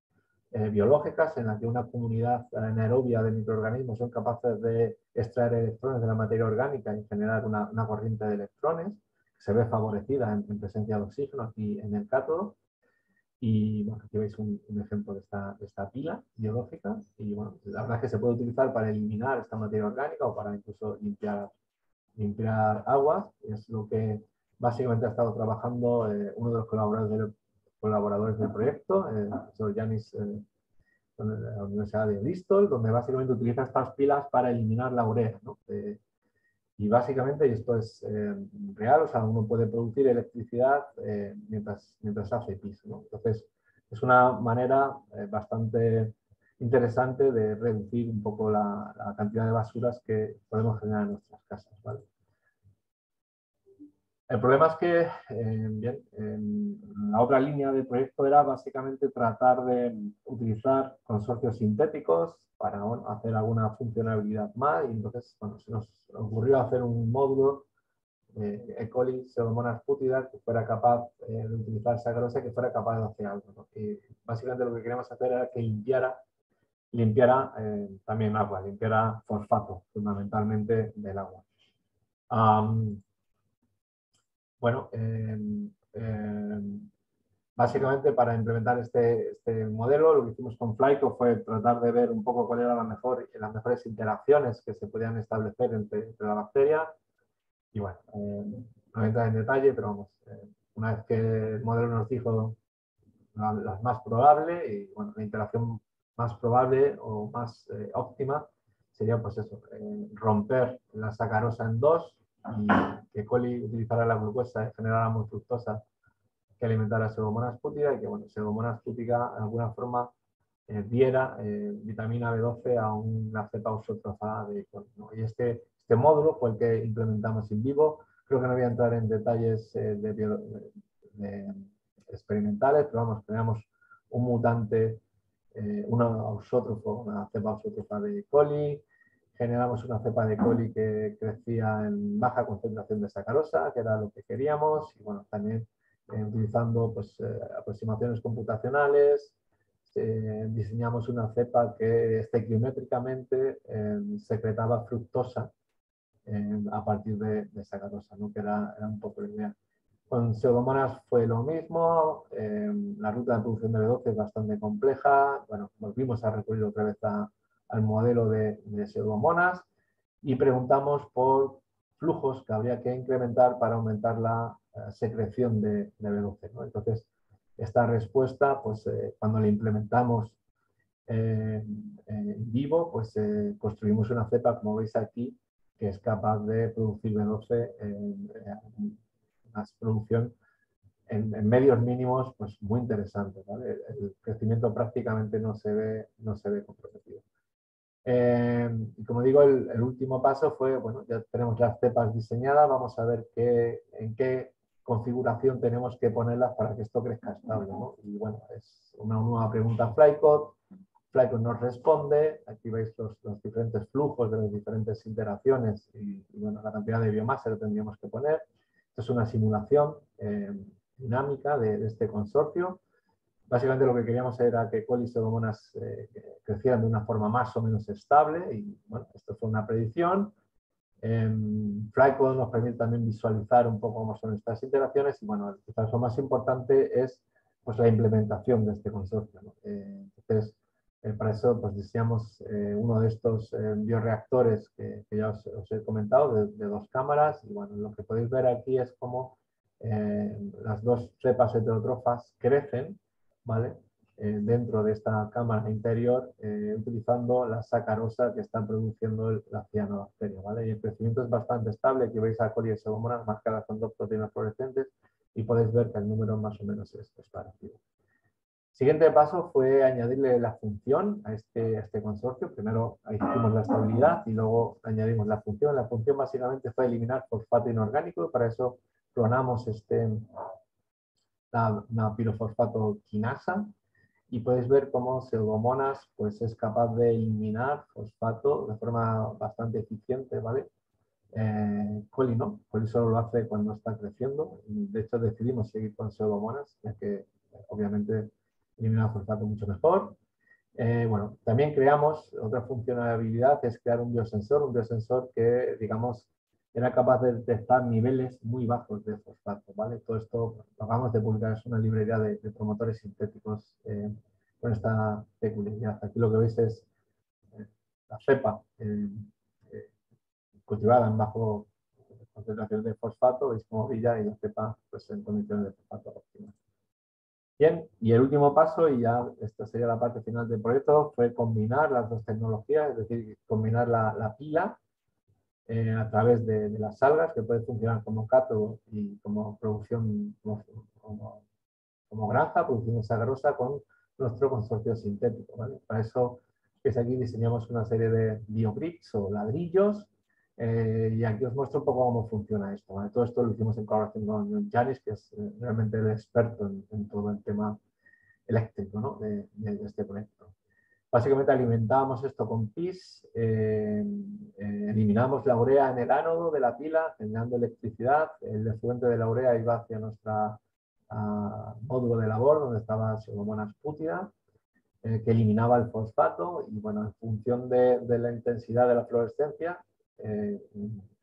biológicas en las que una comunidad anaerobia de microorganismos son capaces de extraer electrones de la materia orgánica y generar una corriente de electrones que se ve favorecida en presencia de oxígeno aquí en el cátodo. Y bueno, aquí veis un ejemplo de esta pila biológica y bueno, la verdad es que se puede utilizar para eliminar esta materia orgánica o para incluso limpiar aguas. Es lo que básicamente ha estado trabajando uno de los colaboradores del proyecto, el profesor Yanis, de la Universidad de Bristol, donde básicamente utiliza estas pilas para eliminar la urea, ¿no? Y básicamente, y esto es real, o sea, uno puede producir electricidad mientras hace pis, ¿no? Entonces, es una manera bastante interesante de reducir un poco la cantidad de basuras que podemos generar en nuestras casas, ¿vale? El problema es que, la otra línea del proyecto era básicamente tratar de utilizar consorcios sintéticos para bueno, hacer alguna funcionalidad más y entonces bueno, se nos ocurrió hacer un módulo E. coli Pseudomonas putida que fuera capaz de utilizar sacarosa, que fuera capaz de hacer algo, ¿no? Y básicamente lo que queríamos hacer era que limpiara también agua, limpiara fosfato fundamentalmente del agua. Bueno, básicamente para implementar este modelo lo que hicimos con Flyco fue tratar de ver un poco cuáles eran las mejores interacciones que se podían establecer entre la bacteria. Y bueno, no voy a entrar en detalle, pero vamos, una vez que el modelo nos dijo las más probable y bueno, la interacción más probable o más óptima sería pues eso, romper la sacarosa en dos y que coli utilizara la glucosa y generáramos fructosa que alimentara a Pseudomonas putida y que bueno, Pseudomonas putica de alguna forma diera vitamina B12 a una cepa auxótrofa de coli, ¿no? Y este módulo fue el que implementamos in vivo. Creo que no voy a entrar en detalles de experimentales, pero vamos, teníamos un mutante, una cepa auxótrofa de coli, generamos una cepa de coli que crecía en baja concentración de sacarosa, que era lo que queríamos, y bueno, también utilizando pues, aproximaciones computacionales, diseñamos una cepa que estequiométricamente secretaba fructosa a partir de sacarosa, ¿no? Que era un poco la idea. Con Pseudomonas fue lo mismo, la ruta de producción de B12 es bastante compleja, bueno, volvimos a recurrir otra vez al modelo de Pseudomonas y preguntamos por flujos que habría que incrementar para aumentar la secreción de B12, ¿no? Entonces, esta respuesta, pues cuando la implementamos en vivo, pues construimos una cepa, como veis aquí, que es capaz de producir B12 en una producción en medios mínimos, pues muy interesante, ¿vale? El crecimiento prácticamente no se ve comprometido. Y como digo, el último paso fue, bueno, ya tenemos las cepas diseñadas, vamos a ver en qué configuración tenemos que ponerlas para que esto crezca estable, ¿no? Y bueno, es una nueva pregunta Flycode. Flycode nos responde, aquí veis los diferentes flujos de las diferentes iteraciones y bueno, la cantidad de biomasa que tendríamos que poner. Esto es una simulación dinámica de este consorcio. Básicamente lo que queríamos era que coli y pseudomonas crecieran de una forma más o menos estable y bueno, esto fue una predicción. Flycode nos permite también visualizar un poco cómo son estas iteraciones y bueno, quizás lo más importante es pues, la implementación de este consorcio, ¿no? Entonces, para eso pues, diseñamos uno de estos bioreactores que ya os he comentado de 2 cámaras y bueno, lo que podéis ver aquí es cómo las 2 cepas heterotrofas crecen, ¿vale? Dentro de esta cámara interior utilizando la sacarosa que está produciendo la cianobacteria, ¿vale? Y el crecimiento es bastante estable, aquí veis a coli y pseudomonas marcadas con 2 proteínas fluorescentes y podéis ver que el número más o menos es parecido. Siguiente paso fue añadirle la función a este consorcio. Primero hicimos la estabilidad y luego añadimos la función. La función básicamente fue eliminar fosfato inorgánico y para eso clonamos una pirofosfato quinasa y podéis ver cómo Pseudomonas pues, es capaz de eliminar fosfato de forma bastante eficiente, ¿vale? Coli no, Coli solo lo hace cuando está creciendo. De hecho, decidimos seguir con Pseudomonas, ya que obviamente elimina fosfato mucho mejor. Bueno, también creamos otra funcionalidad, es crear un biosensor que, digamos, era capaz de detectar niveles muy bajos de fosfato, ¿vale? Todo esto lo acabamos de publicar, es una librería de promotores sintéticos con esta peculiaridad. Aquí lo que veis es la cepa eh, cultivada en bajo concentraciones de fosfato, veis cómo brilla y la cepa pues, en condiciones de fosfato óptimas. Bien, y el último paso, y ya esta sería la parte final del proyecto, fue combinar las 2 tecnologías, es decir, combinar la pila a través de las algas, que puede funcionar como cátodo y como producción, como granja, producción sacarosa con nuestro consorcio sintético, ¿vale? Para eso, pues aquí diseñamos una serie de biobricks o ladrillos y aquí os muestro un poco cómo funciona esto, ¿vale? Todo esto lo hicimos en colaboración con Janis, que es realmente el experto en todo el tema eléctrico, ¿no? de este proyecto. Básicamente alimentábamos esto con pis, eliminamos la urea en el ánodo de la pila, generando electricidad, el efluente de la urea iba hacia nuestro módulo de labor, donde estaba Pseudomonas putida, que eliminaba el fosfato y bueno, en función de la intensidad de la fluorescencia,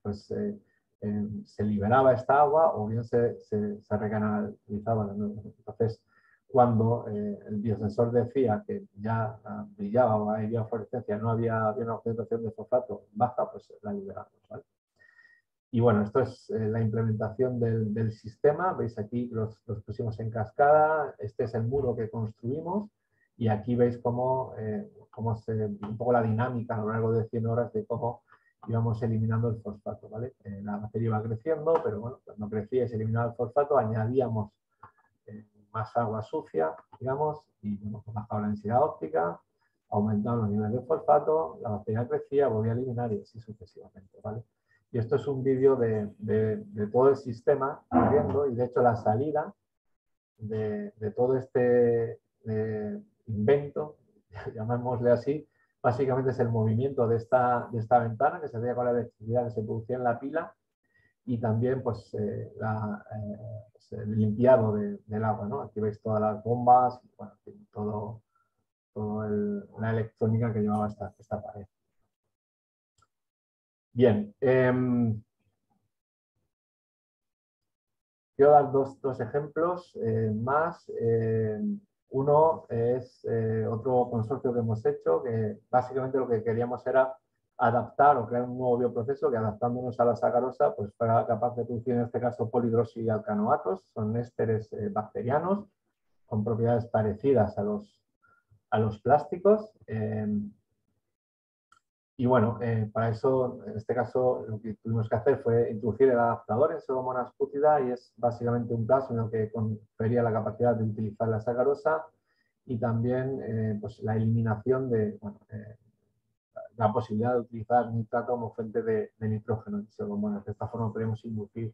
pues se liberaba esta agua o bien se recanalizaba de nuevo. Entonces, cuando el biosensor decía que ya brillaba o había fluorescencia, no había una concentración de fosfato baja, pues la liberamos, ¿vale? Y bueno, esto es la implementación del sistema. Veis aquí los pusimos en cascada. Este es el muro que construimos. Y aquí veis cómo un poco la dinámica a lo largo de 100 horas de cómo íbamos eliminando el fosfato, ¿vale? La batería iba creciendo, pero bueno, cuando crecía y se eliminaba el fosfato, añadíamos más agua sucia, digamos, y bueno, bajaba la densidad óptica, aumentaban los niveles de fosfato, la batería crecía, volvía a eliminar y así sucesivamente, ¿vale? Y esto es un vídeo de todo el sistema corriendo y de hecho la salida de todo este invento, llamémosle así, básicamente es el movimiento de esta ventana que se hacía con la electricidad que se producía en la pila y también pues, pues, el limpiado del agua, ¿no? Aquí veis todas las bombas, bueno, todo la electrónica que llevaba esta pared. Bien, quiero dar dos ejemplos más. Uno es otro consorcio que hemos hecho, que básicamente lo que queríamos era adaptar o crear un nuevo bioproceso que, adaptándonos a la sacarosa, pues fuera capaz de producir en este caso polidroxialcanoatos. Son ésteres bacterianos con propiedades parecidas a los plásticos. Y bueno, para eso, en este caso, lo que tuvimos que hacer fue introducir el adaptador en Pseudomonas putida, y es básicamente un plasma que confería la capacidad de utilizar la sacarosa y también pues la eliminación de la posibilidad de utilizar nitrato como fuente de nitrógeno en Pseudomonas. De esta forma podemos inducir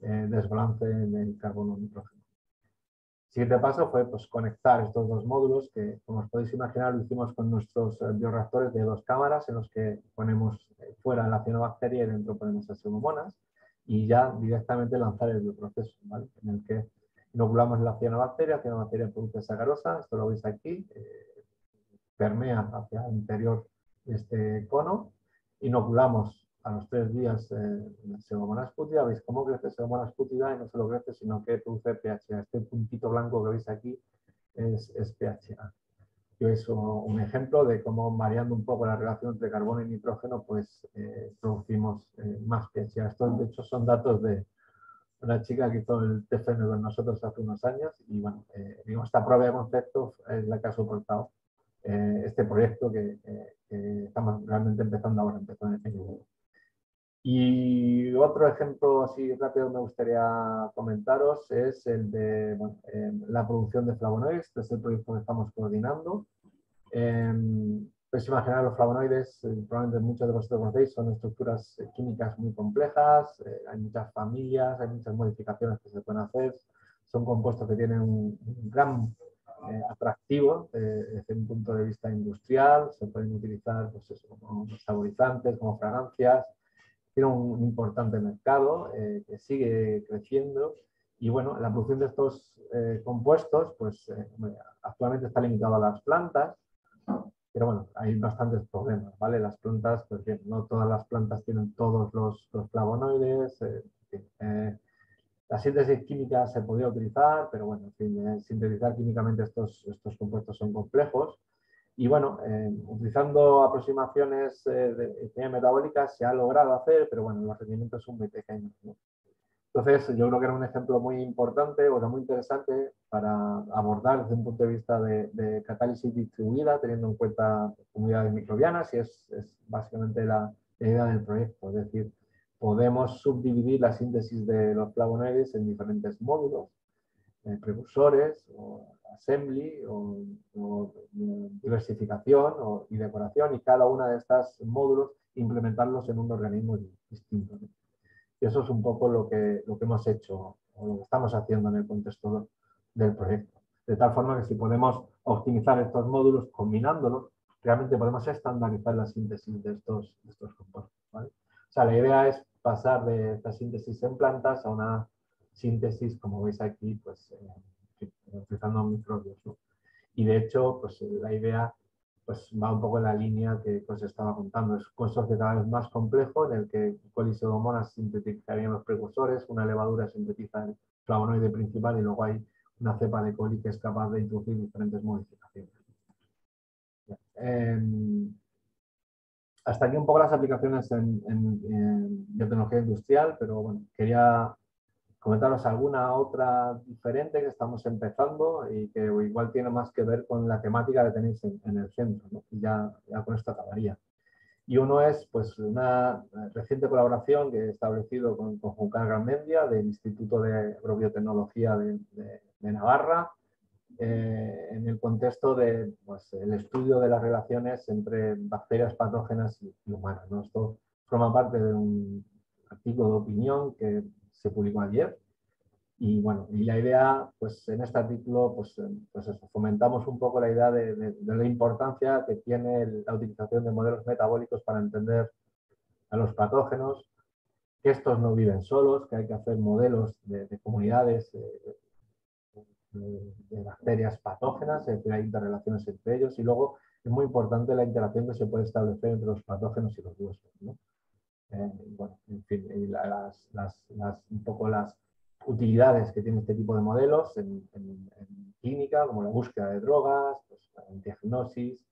desbalance en el carbono-nitrógeno. El siguiente paso fue pues, conectar estos dos módulos que, como os podéis imaginar, lo hicimos con nuestros bioreactores de 2 cámaras en los que ponemos fuera la cianobacteria y dentro ponemos las pseudomonas, y ya directamente lanzar el bioproceso, ¿vale? En el que inoculamos la cianobacteria produce sacarosa, esto lo veis aquí, permea hacia el interior de este cono, inoculamos a los 3 días Pseudomonas putida. Veis cómo crece Pseudomonas putida, y no solo crece, sino que produce PHA. Este puntito blanco que veis aquí es PHA. Y es un ejemplo de cómo, variando un poco la relación entre carbono y nitrógeno, pues producimos más PHA. Estos, de hecho, son datos de una chica que hizo el TFM con nosotros hace unos años, y bueno, digamos, esta prueba de concepto es la que ha soportado este proyecto que estamos realmente empezando ahora, empezó en enero. Y otro ejemplo así rápido me gustaría comentaros es el de la producción de flavonoides. Este es el proyecto que estamos coordinando. Podéis imaginar, los flavonoides, probablemente muchos de vosotros conocéis, son estructuras químicas muy complejas, hay muchas familias, hay muchas modificaciones que se pueden hacer, son compuestos que tienen un gran atractivo desde un punto de vista industrial, se pueden utilizar pues eso, como saborizantes, como fragancias. Tiene un importante mercado que sigue creciendo, y bueno, la producción de estos compuestos pues actualmente está limitado a las plantas, pero bueno, hay bastantes problemas, ¿vale? Las plantas, pues bien, no todas las plantas tienen todos los flavonoides. La síntesis química se podría utilizar, pero bueno, en fin, sintetizar químicamente estos compuestos son complejos. Y bueno, utilizando aproximaciones de ingeniería metabólica se ha logrado hacer, pero bueno, los rendimientos son muy pequeños, ¿no? Entonces, yo creo que era un ejemplo muy importante, o muy interesante para abordar desde un punto de vista de catálisis distribuida, teniendo en cuenta comunidades microbianas, y es básicamente la idea del proyecto. Es decir, podemos subdividir la síntesis de los flavonoides en diferentes módulos, precursores, o assembly, o diversificación y decoración, y cada una de estos módulos implementarlos en un organismo distinto, ¿no? Y eso es un poco lo que hemos hecho, o lo que estamos haciendo en el contexto del proyecto. De tal forma que si podemos optimizar estos módulos combinándolos, realmente podemos estandarizar la síntesis de estos compuestos, ¿vale? O sea, la idea es pasar de esta síntesis en plantas a una síntesis, como veis aquí, pues utilizando microbios, ¿no? Y de hecho, pues la idea pues va un poco en la línea que os estaba contando. Es un consorcio cada vez más complejo, en el que coli y pseudomonas sintetizarían los precursores, una levadura sintetiza el flavonoide principal, y luego hay una cepa de coli que es capaz de introducir diferentes modificaciones. Hasta aquí un poco las aplicaciones en biotecnología industrial, pero bueno, quería comentaros alguna otra diferente que estamos empezando y que igual tiene más que ver con la temática que tenéis en el centro, ¿no? Y ya con esto acabaría. Y uno es pues, una reciente colaboración que he establecido con Juncal Garmendia, del Instituto de Agrobiotecnología de Navarra, en el contexto de pues, el estudio de las relaciones entre bacterias patógenas y humanas, ¿no? Esto forma parte de un artículo de opinión que se publicó ayer. Y bueno, y la idea, pues en este artículo, pues eso, fomentamos un poco la idea de la importancia que tiene la utilización de modelos metabólicos para entender a los patógenos, que estos no viven solos, que hay que hacer modelos de comunidades de bacterias patógenas, es decir, hay interrelaciones entre ellos, y luego es muy importante la interacción que se puede establecer entre los patógenos y los huesos, ¿no? Bueno, en fin, y un poco las utilidades que tiene este tipo de modelos en clínica, como la búsqueda de drogas, pues, en diagnosis,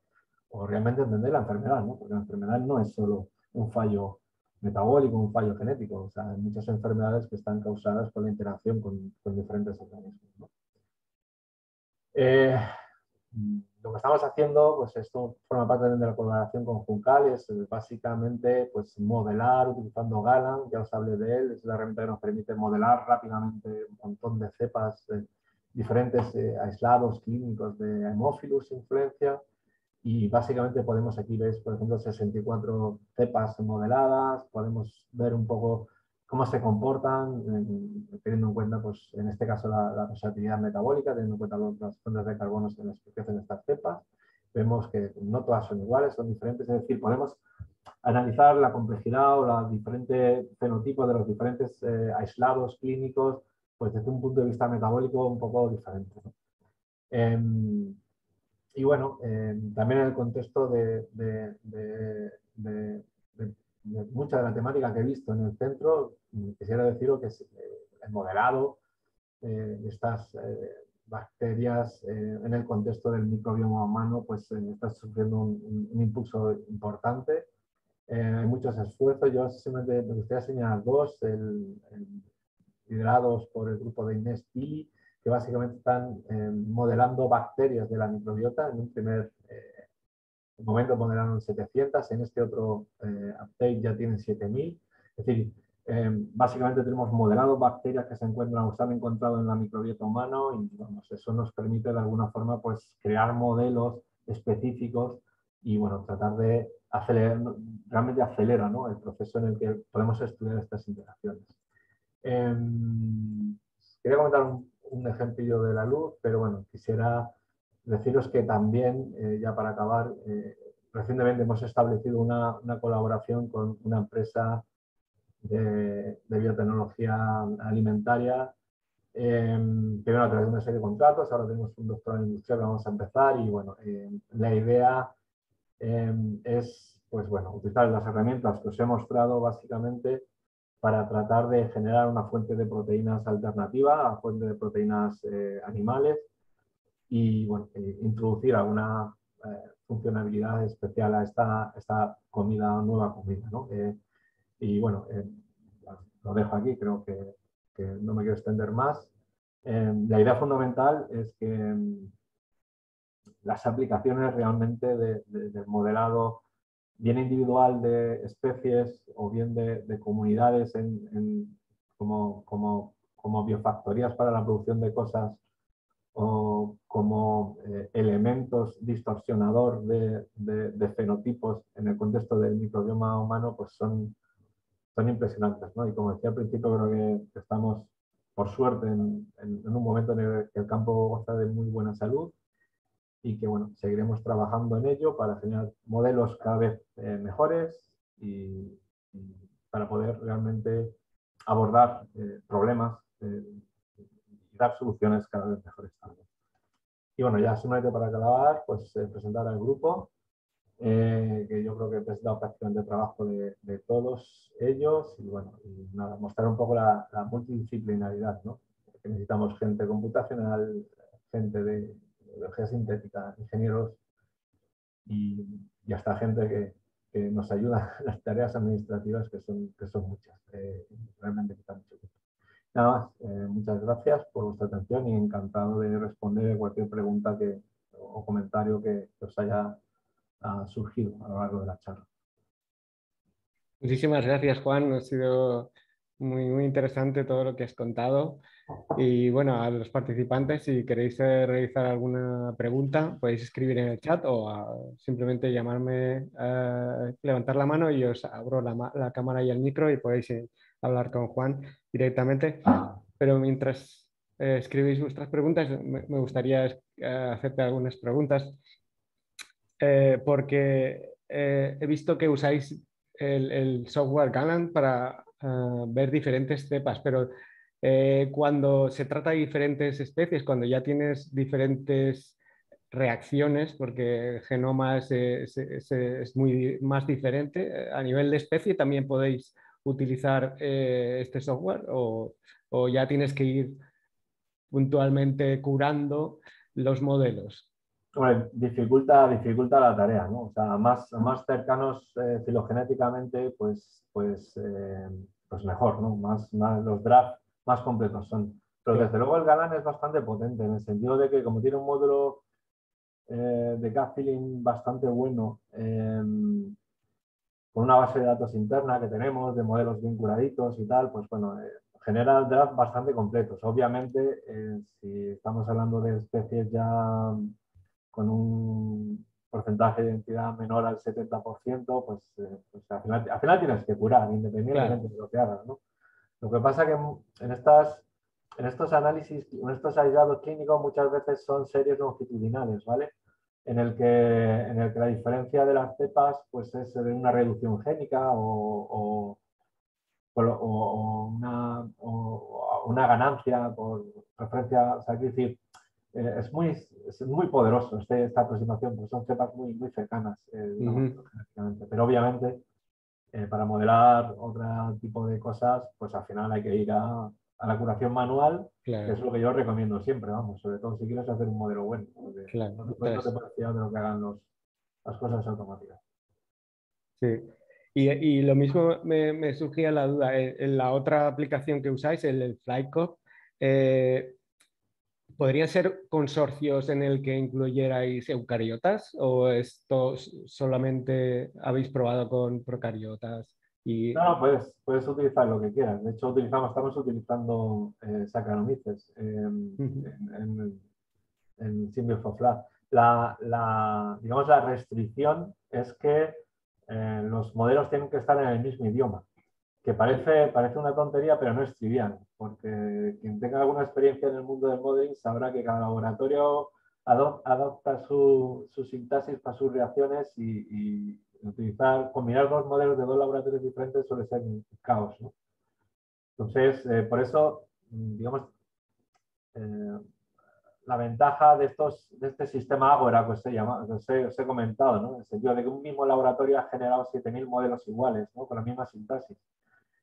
o realmente entender la enfermedad, ¿no? Porque la enfermedad no es solo un fallo metabólico, un fallo genético, o sea, hay muchas enfermedades que están causadas por la interacción con diferentes organismos, ¿no? Eh, lo que estamos haciendo, pues esto forma parte de la colaboración con Juncal, es básicamente pues, modelar utilizando Galan, ya os hablé de él, es la herramienta que nos permite modelar rápidamente un montón de cepas diferentes aislados clínicos de Haemophilus influenza, y básicamente podemos aquí ver, por ejemplo, 64 cepas modeladas, podemos ver un poco cómo se comportan, teniendo en cuenta, pues, en este caso, la versatilidad metabólica, teniendo en cuenta las fuentes de carbono en las que crecen estas cepas. Vemos que no todas son iguales, son diferentes, es decir, podemos analizar la complejidad o los diferentes fenotipos de los diferentes aislados clínicos, pues desde un punto de vista metabólico un poco diferente, ¿no? Y bueno, también en el contexto de mucha de la temática que he visto en el centro, quisiera deciros que el modelado de estas bacterias en el contexto del microbioma humano pues está sufriendo un impulso importante. Hay muchos esfuerzos. Yo simplemente me gustaría señalar dos, liderados por el grupo de Inés Pili, que básicamente están modelando bacterias de la microbiota. En un primer momento modelaron 700, en este otro update ya tienen 7000. Es decir, básicamente tenemos modelado bacterias que se encuentran o se han encontrado en la microbiota humana, y vamos, eso nos permite de alguna forma pues, crear modelos específicos y bueno, tratar de acelerar, realmente acelera, ¿no?, el proceso en el que podemos estudiar estas interacciones. Quería comentar un ejemplo de la luz, pero bueno, quisiera deciros que también, ya para acabar, recientemente hemos establecido una colaboración con una empresa de biotecnología alimentaria, primero a través de una serie de contratos. Ahora tenemos un doctorado en industria que vamos a empezar y bueno, la idea es pues, bueno, utilizar las herramientas que os he mostrado básicamente para tratar de generar una fuente de proteínas alternativa a fuente de proteínas animales y bueno, introducir alguna funcionalidad especial a esta comida, nueva comida, ¿no? Y bueno, lo dejo aquí, creo que no me quiero extender más. La idea fundamental es que las aplicaciones realmente del modelado bien individual de especies o bien de comunidades como biofactorías para la producción de cosas o como elementos distorsionador de fenotipos en el contexto del microbioma humano, pues son impresionantes, ¿no? Y como decía al principio, creo que estamos, por suerte, en un momento en el que el campo goza de muy buena salud y que bueno, seguiremos trabajando en ello para generar modelos cada vez mejores y para poder realmente abordar problemas y dar soluciones cada vez mejores también. Y bueno, ya simplemente para acabar, pues presentar al grupo, que yo creo que he presentado prácticamente el trabajo de todos ellos y bueno, y nada, mostrar un poco la multidisciplinaridad, ¿no? Que necesitamos gente computacional, gente de biología sintética, ingenieros y hasta gente que nos ayuda en las tareas administrativas, que son muchas. Realmente quita mucho tiempo. Nada más, muchas gracias por vuestra atención y encantado de responder cualquier pregunta o comentario que os haya surgido a lo largo de la charla. Muchísimas gracias, Juan. Ha sido muy, muy interesante todo lo que has contado. Y bueno, a los participantes, si queréis realizar alguna pregunta, podéis escribir en el chat o simplemente llamarme, levantar la mano y os abro la cámara y el micro y podéis hablar con Juan directamente. Pero mientras escribís vuestras preguntas, me gustaría hacerte algunas preguntas, porque he visto que usáis el software Galant para ver diferentes cepas, pero cuando se trata de diferentes especies, cuando ya tienes diferentes reacciones, porque el genoma es muy más diferente, a nivel de especie también podéis utilizar este software o ya tienes que ir puntualmente curando los modelos? Hombre, dificulta la tarea, ¿no? O sea, más cercanos filogenéticamente, pues mejor, ¿no? Los drafts más completos son. Pero Claro, desde luego el Galan es bastante potente en el sentido de que como tiene un módulo de gap filling bastante bueno, con una base de datos interna que tenemos de modelos bien curaditos y tal, pues bueno, genera drafts bastante completos. Obviamente, si estamos hablando de especies ya con un porcentaje de identidad menor al 70%, pues al final tienes que curar, claro, independientemente de lo que hagas, ¿no? Lo que pasa que en estos análisis, en estos aislados clínicos muchas veces son series longitudinales, ¿vale? En el que la diferencia de las cepas pues es de una reducción génica o una ganancia por referencia, o sea, quiero decir, es muy poderoso esta aproximación, porque son cepas muy cercanas, digamos, ujú, genéticamente. Pero obviamente, para modelar otro tipo de cosas, pues al final hay que ir a la curación manual, que es claro, lo que yo recomiendo siempre, vamos, sobre todo si quieres hacer un modelo bueno, porque claro. no te puedes fiar de lo que hagan las cosas automáticas. Sí. Y lo mismo me surgía la duda, en la otra aplicación que usáis, el Flycop, eh, ¿podrían ser consorcios en el que incluyerais eucariotas o esto solamente habéis probado con procariotas? Y... No, no, puedes utilizar lo que quieras. De hecho, estamos utilizando Saccharomyces Ujú. en Symbios of Lab. Digamos, la restricción es que los modelos tienen que estar en el mismo idioma, que parece una tontería, pero no es trivial, porque quien tenga alguna experiencia en el mundo del modeling sabrá que cada laboratorio adopta su sintaxis para sus reacciones y combinar dos modelos de dos laboratorios diferentes suele ser un caos, ¿no? Entonces, por eso, digamos, eh, la ventaja de este sistema Agora, pues se llama, os he comentado, ¿no? En el sentido de que un mismo laboratorio ha generado 7.000 modelos iguales, ¿no? Con la misma sintaxis.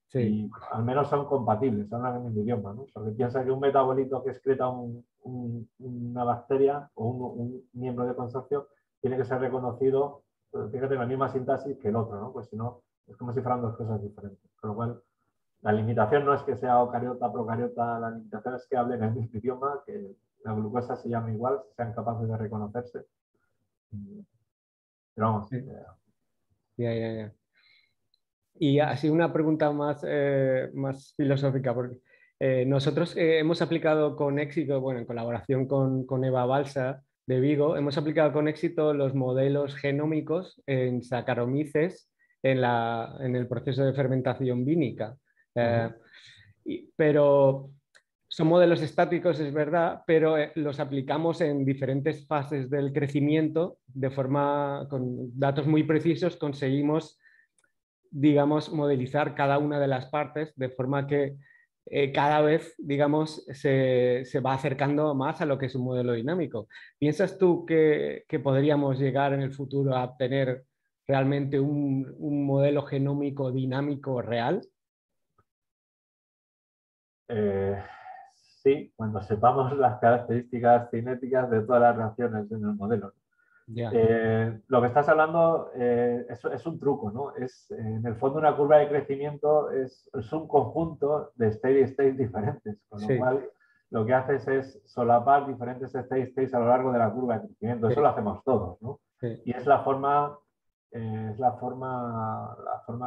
Sí, Y al menos son compatibles, hablan el mismo idioma, ¿no? Porque piensa que un metabolito que excreta una bacteria o un miembro de consorcio tiene que ser reconocido, fíjate, en la misma sintaxis que el otro, ¿no? Pues si no, es como si fueran dos cosas diferentes. Con lo cual, la limitación no es que sea eucariota, procariota, la limitación es que hablen el mismo idioma, que la glucosa se llame igual, sean capaces de reconocerse. Pero vamos, sí, ya, ya, ya. Y así una pregunta más filosófica, porque nosotros hemos aplicado con éxito, bueno, en colaboración con Eva Balsa de Vigo, hemos aplicado con éxito los modelos genómicos en Saccharomyces en el proceso de fermentación vínica. Eh, pero son modelos estáticos, es verdad, pero los aplicamos en diferentes fases del crecimiento, de forma, con datos muy precisos, conseguimos digamos, modelizar cada una de las partes de forma que cada vez, digamos, se va acercando más a lo que es un modelo dinámico. ¿Piensas tú que podríamos llegar en el futuro a obtener realmente un modelo genómico dinámico real? Eh, sí, cuando sepamos las características cinéticas de todas las reacciones en el modelo. Ya, Lo que estás hablando es un truco, ¿no? En el fondo una curva de crecimiento es un conjunto de steady states diferentes, con lo sí, cual lo que haces es solapar diferentes steady states a lo largo de la curva de crecimiento. Eso lo sí, hacemos todos, ¿no? sí, Y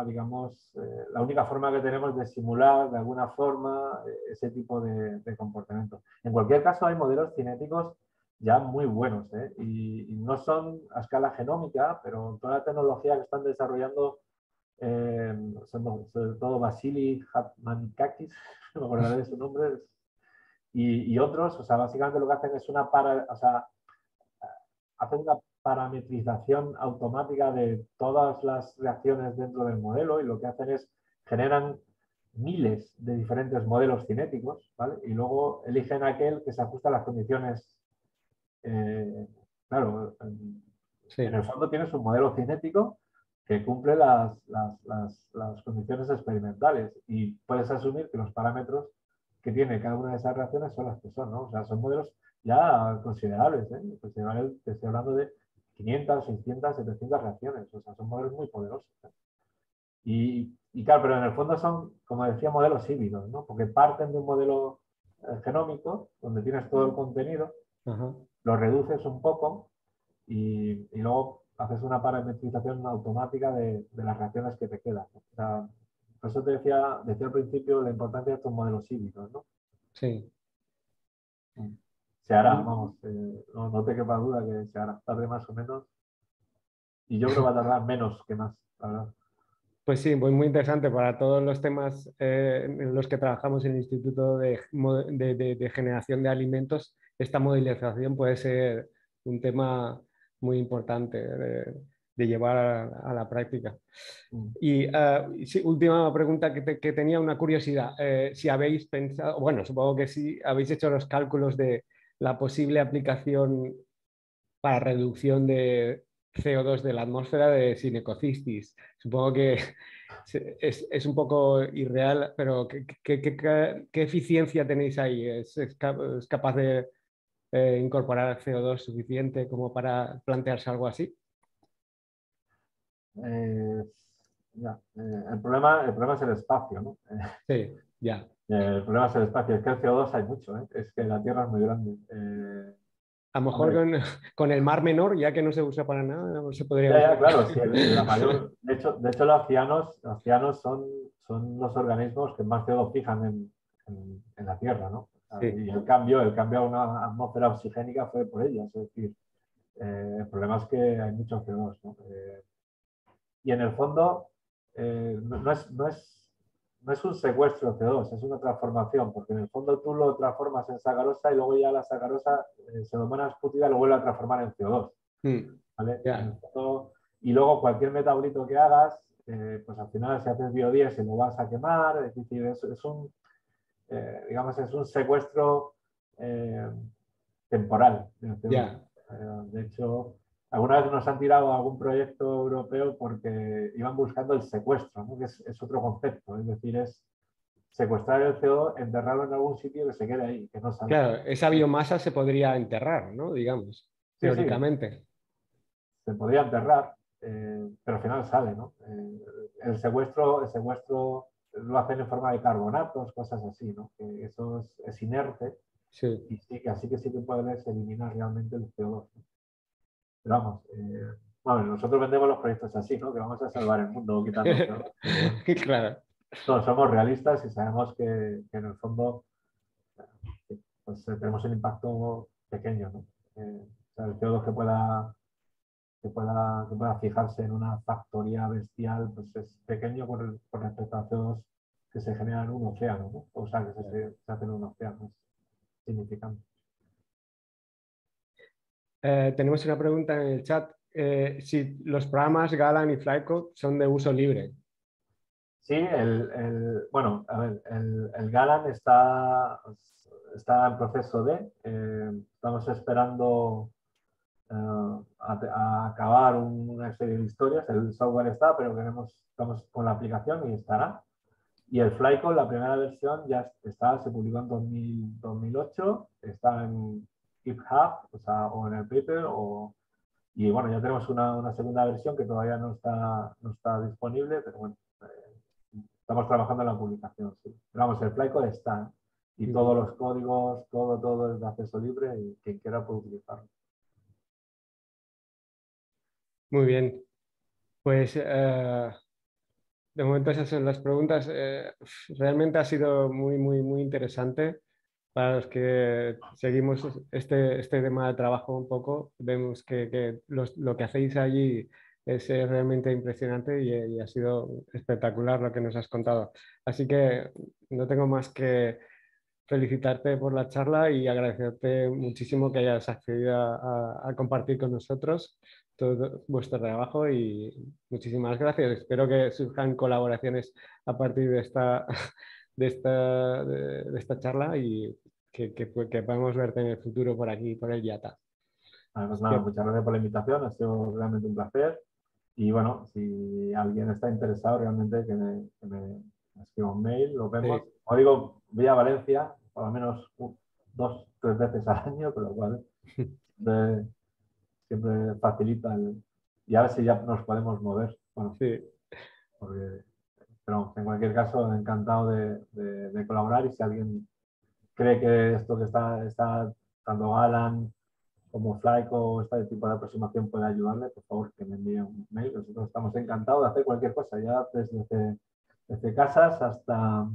digamos, la única forma que tenemos de simular de alguna forma ese tipo de comportamiento. En cualquier caso, hay modelos cinéticos ya muy buenos, ¿eh? Y no son a escala genómica, pero toda la tecnología que están desarrollando, sobre todo Vasily Hatmanikakis, no me acordaré de su nombre, y otros, o sea, básicamente lo que hacen es o sea, hacen una parametrización automática de todas las reacciones dentro del modelo y lo que hacen es generan miles de diferentes modelos cinéticos, ¿vale? Y luego eligen aquel que se ajusta a las condiciones. eh, claro, en sí, el fondo tienes un modelo cinético que cumple las condiciones experimentales y puedes asumir que los parámetros que tiene cada una de esas reacciones son las que son, ¿no? O sea, son modelos ya considerables, ¿eh? Te estoy hablando de 500, 600, 700 reacciones, o sea, son modelos muy poderosos, ¿eh? Y claro, pero en el fondo son, como decía, modelos híbridos, ¿no? Porque parten de un modelo genómico, donde tienes todo el contenido, Ajá. lo reduces un poco y luego haces una parametrización automática de las reacciones que te quedan, ¿no? O sea, por eso decía al principio la importancia de estos modelos híbridos, ¿no? Sí. Se hará, vamos, no te quepa duda que se hará, tarde más o menos, y yo creo que va a tardar menos que más, la verdad. Pues sí, muy, muy interesante para todos los temas en los que trabajamos en el Instituto de Generación de Alimentos. Esta modelización puede ser un tema muy importante de llevar a la práctica. Mm. Y sí, última pregunta que tenía una curiosidad. Si habéis pensado, bueno, supongo que sí, habéis hecho los cálculos de la posible aplicación para reducción de CO2 de la atmósfera de sinecocistis. Supongo que es un poco irreal, pero ¿qué eficiencia tenéis ahí? ¿Es capaz de incorporar CO2 suficiente como para plantearse algo así? Eh, el problema es el espacio, ¿no? Sí, ya. El problema es el espacio, es que el CO2 hay mucho, ¿eh? Es que la Tierra es muy grande. A lo mejor Hombre, con el Mar Menor, ya que no se usa para nada, no se podría ya, usar. claro, sí, la mayor, de hecho los océanos son los organismos que más CO2 fijan en la Tierra, ¿no? Sí, Y el cambio a una atmósfera oxigénica fue por ellas, es decir, el problema es que hay mucho CO2, ¿no? Y en el fondo no es un secuestro de CO2, es una transformación, porque en el fondo tú lo transformas en sacarosa y luego ya la sacarosa se domina escútida y lo vuelve a transformar en CO2. mm, ¿Vale? En el ya, fondo, y luego cualquier metabolito que hagas, pues al final si haces biodiesel lo vas a quemar, es decir, digamos, es un secuestro eh, temporal del CO2. ya. De hecho, alguna vez nos han tirado a algún proyecto europeo porque iban buscando el secuestro, ¿no? Que es otro concepto, es decir, es secuestrar el CO2, enterrarlo en algún sitio que se quede ahí, que no salga. Claro, esa biomasa se podría enterrar, ¿no? Digamos, Sí, sí, teóricamente. se podría enterrar, pero al final sale, ¿no? El secuestro lo hacen en forma de carbonatos, cosas así, ¿no? Que eso es inerte Sí. y sí, así que sí que puedes eliminar realmente el CO2, ¿no? Pero vamos, bueno, nosotros vendemos los proyectos así, ¿no? Que vamos a salvar el mundo quitando el CO2. Pero bueno, Claro, todos somos realistas y sabemos que en el fondo pues, tenemos un impacto pequeño, ¿no? O sea, el CO2 que pueda fijarse en una factoría bestial, pues es pequeño con respecto a CO2 que se genera en un océano, ¿no? O sea, que se hace en un océano, es significante. tenemos una pregunta en el chat. Si los programas Galan y Flycode son de uso libre. Sí, bueno, a ver, el Galan está en proceso estamos esperando a acabar una serie de historias. El software está, pero estamos con la aplicación y estará. Y el Flycode, la primera versión, ya está, se publicó en 2008, está en GitHub, o sea, o en el paper, y bueno, ya tenemos una segunda versión que todavía no está disponible, pero bueno, estamos trabajando en la publicación, sí. Pero vamos, el Flycode está, ¿eh? Y todos los códigos, todo es de acceso libre y quien quiera puede utilizarlo. Muy bien. Pues de momento esas son las preguntas. Realmente ha sido muy, muy, muy interesante. Para los que seguimos este tema de trabajo un poco, vemos que lo que hacéis allí es realmente impresionante y ha sido espectacular lo que nos has contado. Así que no tengo más que felicitarte por la charla y agradecerte muchísimo que hayas accedido a compartir con nosotros todo vuestro trabajo y muchísimas gracias. Espero que surjan colaboraciones a partir de de esta charla y que podamos verte en el futuro por aquí, por el IATA. Además, Así nada, que muchas gracias por la invitación, ha sido realmente un placer Y bueno, si alguien está interesado realmente que me escriba un mail, lo vemos. Sí, Como digo, voy a Valencia por lo menos 2, 3 veces al año, con lo cual siempre, siempre facilita y a ver si ya nos podemos mover. Bueno, sí. porque, pero en cualquier caso, encantado de colaborar y si alguien cree que esto que está tanto Alan como Flyco o este tipo de aproximación puede ayudarle, por favor que me envíe un mail. Nosotros estamos encantados de hacer cualquier cosa, ya desde casas hasta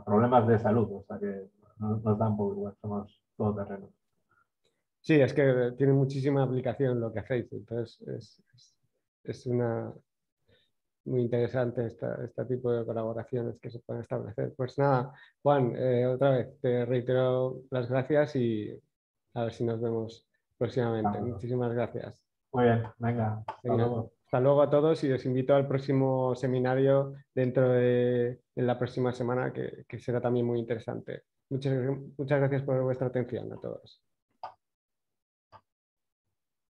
problemas de salud, o sea que nos da un poco igual, somos todoterreno. Sí, es que tiene muchísima aplicación lo que hacéis, entonces es una, muy interesante este tipo de colaboraciones que se pueden establecer. Pues nada, Juan, otra vez te reitero las gracias y a ver si nos vemos próximamente. Muchísimas gracias. Muy bien, venga, hasta Venga, luego. hasta luego a todos y os invito al próximo seminario en la próxima semana que será también muy interesante. Muchas gracias por vuestra atención a todos.